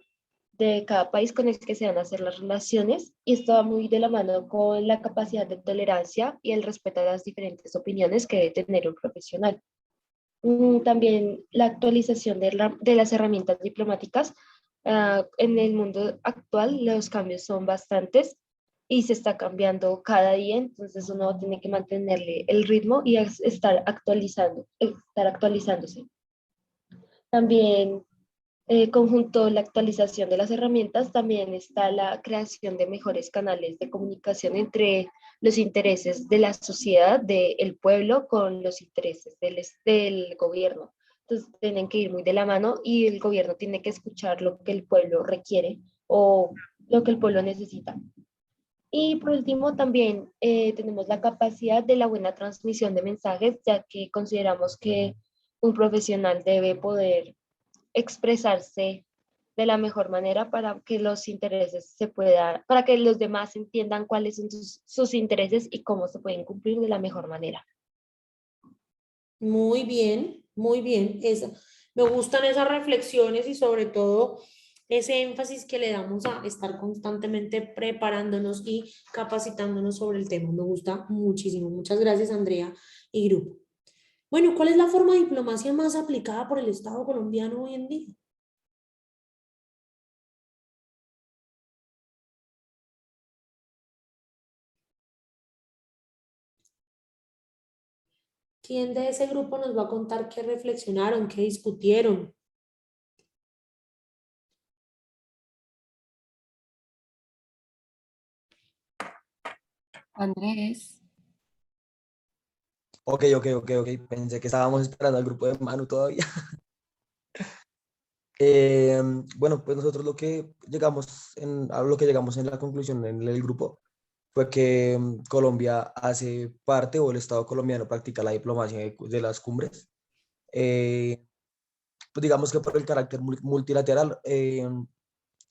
de cada país con el que se van a hacer las relaciones, y esto va muy de la mano con la capacidad de tolerancia y el respeto a las diferentes opiniones que debe tener un profesional. También la actualización de las herramientas diplomáticas. En el mundo actual los cambios son bastantes y se está cambiando cada día, entonces uno tiene que mantenerle el ritmo y estar actualizándose. También conjunto la actualización de las herramientas, también está la creación de mejores canales de comunicación entre los intereses de la sociedad, del pueblo, con los intereses del gobierno. Entonces tienen que ir muy de la mano y el gobierno tiene que escuchar lo que el pueblo requiere o lo que el pueblo necesita. Y por último, también tenemos la capacidad de la buena transmisión de mensajes, ya que consideramos que un profesional debe poder expresarse de la mejor manera para que los intereses para que los demás entiendan cuáles son sus intereses y cómo se pueden cumplir de la mejor manera. Muy bien, muy bien. Me gustan esas reflexiones y sobre todo ese énfasis que le damos a estar constantemente preparándonos y capacitándonos sobre el tema. Me gusta muchísimo. Muchas gracias, Andrea y grupo. Bueno, ¿cuál es la forma de diplomacia más aplicada por el Estado colombiano hoy en día? ¿Quién de ese grupo nos va a contar qué reflexionaron, qué discutieron? Andrés. Ok. Pensé que estábamos esperando al grupo de Manu todavía. Bueno, pues nosotros a lo que llegamos en la conclusión en el grupo fue que Colombia hace parte, o el Estado colombiano practica la diplomacia de las cumbres. Eh, pues digamos que por el carácter multilateral,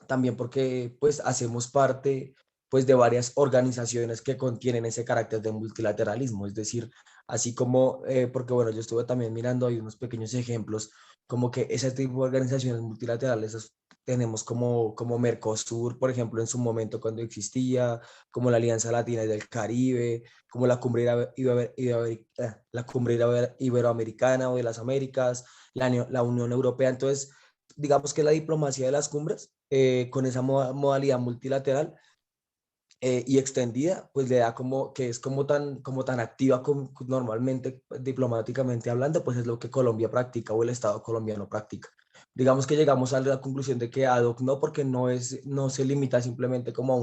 también porque pues hacemos parte pues de varias organizaciones que contienen ese carácter de multilateralismo, es decir, así como, porque bueno, yo estuve también mirando, hay unos pequeños ejemplos, como que ese tipo de organizaciones multilaterales tenemos como Mercosur, por ejemplo, en su momento cuando existía, como la Alianza Latina y del Caribe, como la Cumbre, la Cumbre Iberoamericana o de las Américas, la Unión Europea. Entonces, digamos que la diplomacia de las cumbres, con esa modalidad multilateral y extendida, pues le da como que es como tan activa como normalmente, diplomáticamente hablando, pues es lo que Colombia practica o el Estado colombiano practica. Digamos que llegamos a la conclusión de que ad hoc no, porque no se limita simplemente como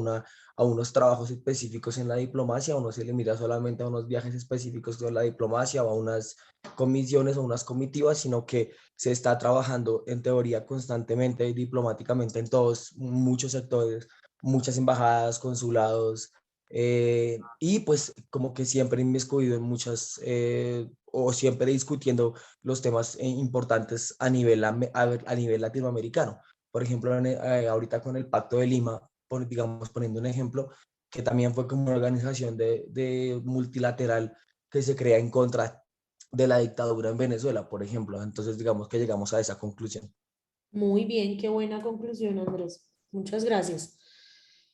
a unos trabajos específicos en la diplomacia, o no se limita solamente a unos viajes específicos de la diplomacia o a unas comisiones o unas comitivas, sino que se está trabajando en teoría constantemente y diplomáticamente en muchos sectores, muchas embajadas, consulados, y pues como que siempre inmiscuido en o siempre discutiendo los temas importantes a a nivel latinoamericano. Por ejemplo, ahorita con el Pacto de Lima, digamos, poniendo un ejemplo, que también fue como una organización de multilateral que se crea en contra de la dictadura en Venezuela, por ejemplo. Entonces, digamos que llegamos a esa conclusión. Muy bien, qué buena conclusión, Andrés. Muchas gracias.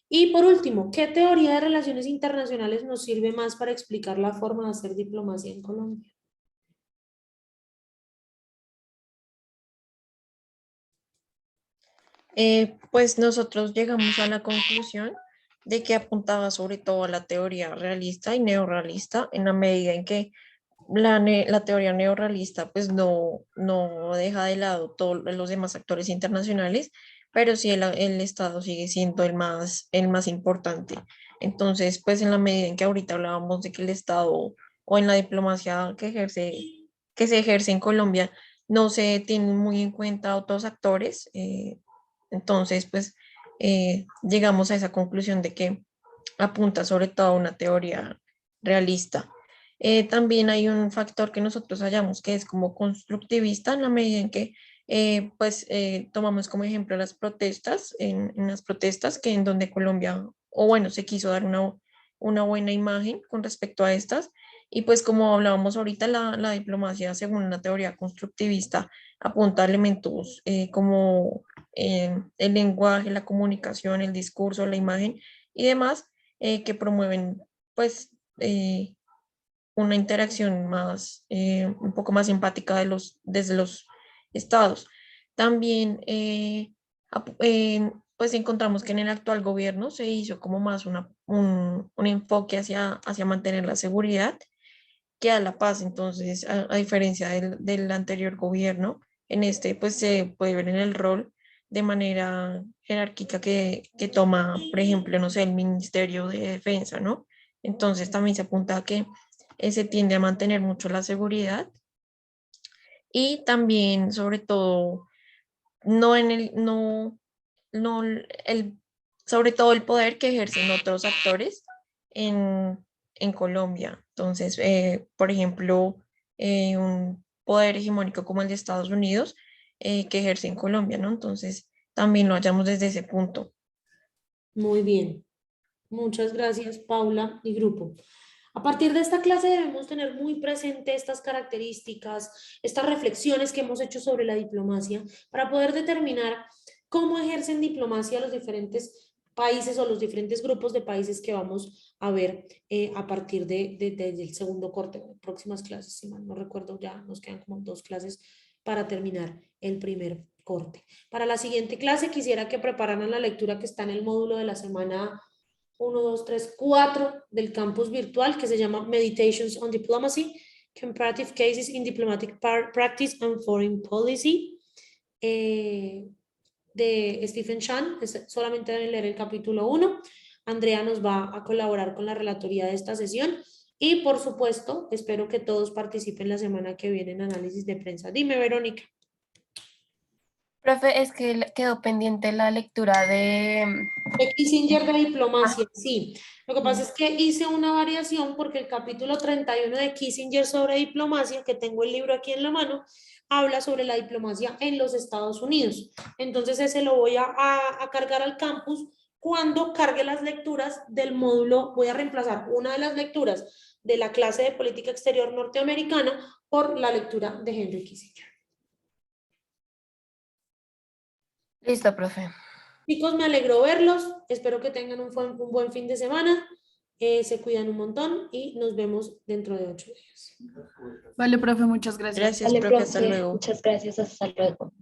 Y por último, ¿qué teoría de relaciones internacionales nos sirve más para explicar la forma de hacer diplomacia en Colombia? Pues nosotros llegamos a la conclusión de que apuntaba sobre todo a la teoría realista y neorrealista en la medida en que la teoría neorrealista pues no deja de lado todos los demás actores internacionales, pero sí el Estado sigue siendo el más importante. Entonces, pues en la medida en que ahorita hablábamos de que el Estado o en la diplomacia que se ejerce en Colombia no se tienen muy en cuenta otros actores, entonces pues llegamos a esa conclusión de que apunta sobre todo a una teoría realista. También hay un factor que nosotros hallamos que es como constructivista en la medida en que tomamos como ejemplo las protestas, en las protestas que en donde Colombia, o bueno, se quiso dar una buena imagen con respecto a estas. Y pues como hablábamos ahorita, la diplomacia, según una teoría constructivista, apunta a elementos como el lenguaje, la comunicación, el discurso, la imagen y demás que promueven pues una interacción más, un poco más empática desde los estados. También pues encontramos que en el actual gobierno se hizo como más un enfoque hacia mantener la seguridad que a la paz. Entonces, a diferencia del anterior gobierno, en este pues se puede ver en el rol de manera jerárquica que toma, por ejemplo, no sé, el Ministerio de Defensa, ¿no? Entonces también se apunta a que se tiende a mantener mucho la seguridad y también, sobre todo, no en el, no el, sobre todo el poder que ejercen otros actores en Colombia. Entonces, por ejemplo, un poder hegemónico como el de Estados Unidos que ejerce en Colombia, ¿no? Entonces, también lo hallamos desde ese punto. Muy bien. Muchas gracias, Paula y grupo. A partir de esta clase debemos tener muy presente estas características, estas reflexiones que hemos hecho sobre la diplomacia para poder determinar cómo ejercen diplomacia los diferentes países o los diferentes grupos de países que vamos a ver a partir del segundo corte, próximas clases, si mal no recuerdo, ya nos quedan como 2 clases para terminar el primer corte. Para la siguiente clase quisiera que prepararan la lectura que está en el módulo de la semana 1, 2, 3, 4 del campus virtual que se llama Meditations on Diplomacy, Comparative Cases in Diplomatic Practice and Foreign Policy, de Stephen Chan. Solamente deben leer el capítulo 1. Andrea nos va a colaborar con la relatoría de esta sesión Y por supuesto, espero que todos participen la semana que viene en análisis de prensa. Dime, Verónica. Profe, es que quedó pendiente la lectura de... De Kissinger de diplomacia, sí. Lo que pasa es que hice una variación porque el capítulo 31 de Kissinger sobre diplomacia, que tengo el libro aquí en la mano, habla sobre la diplomacia en los Estados Unidos. Entonces ese lo voy a cargar al campus cuando cargue las lecturas del módulo. Voy a reemplazar una de las lecturas de la clase de política exterior norteamericana por la lectura de Henry Kissinger. Listo, profe. Chicos, me alegró verlos. Espero que tengan un buen fin de semana. Se cuidan un montón y nos vemos dentro de 8 días. Vale, profe, muchas gracias. Gracias, Vale, profe, hasta profe, luego. muchas gracias, hasta luego.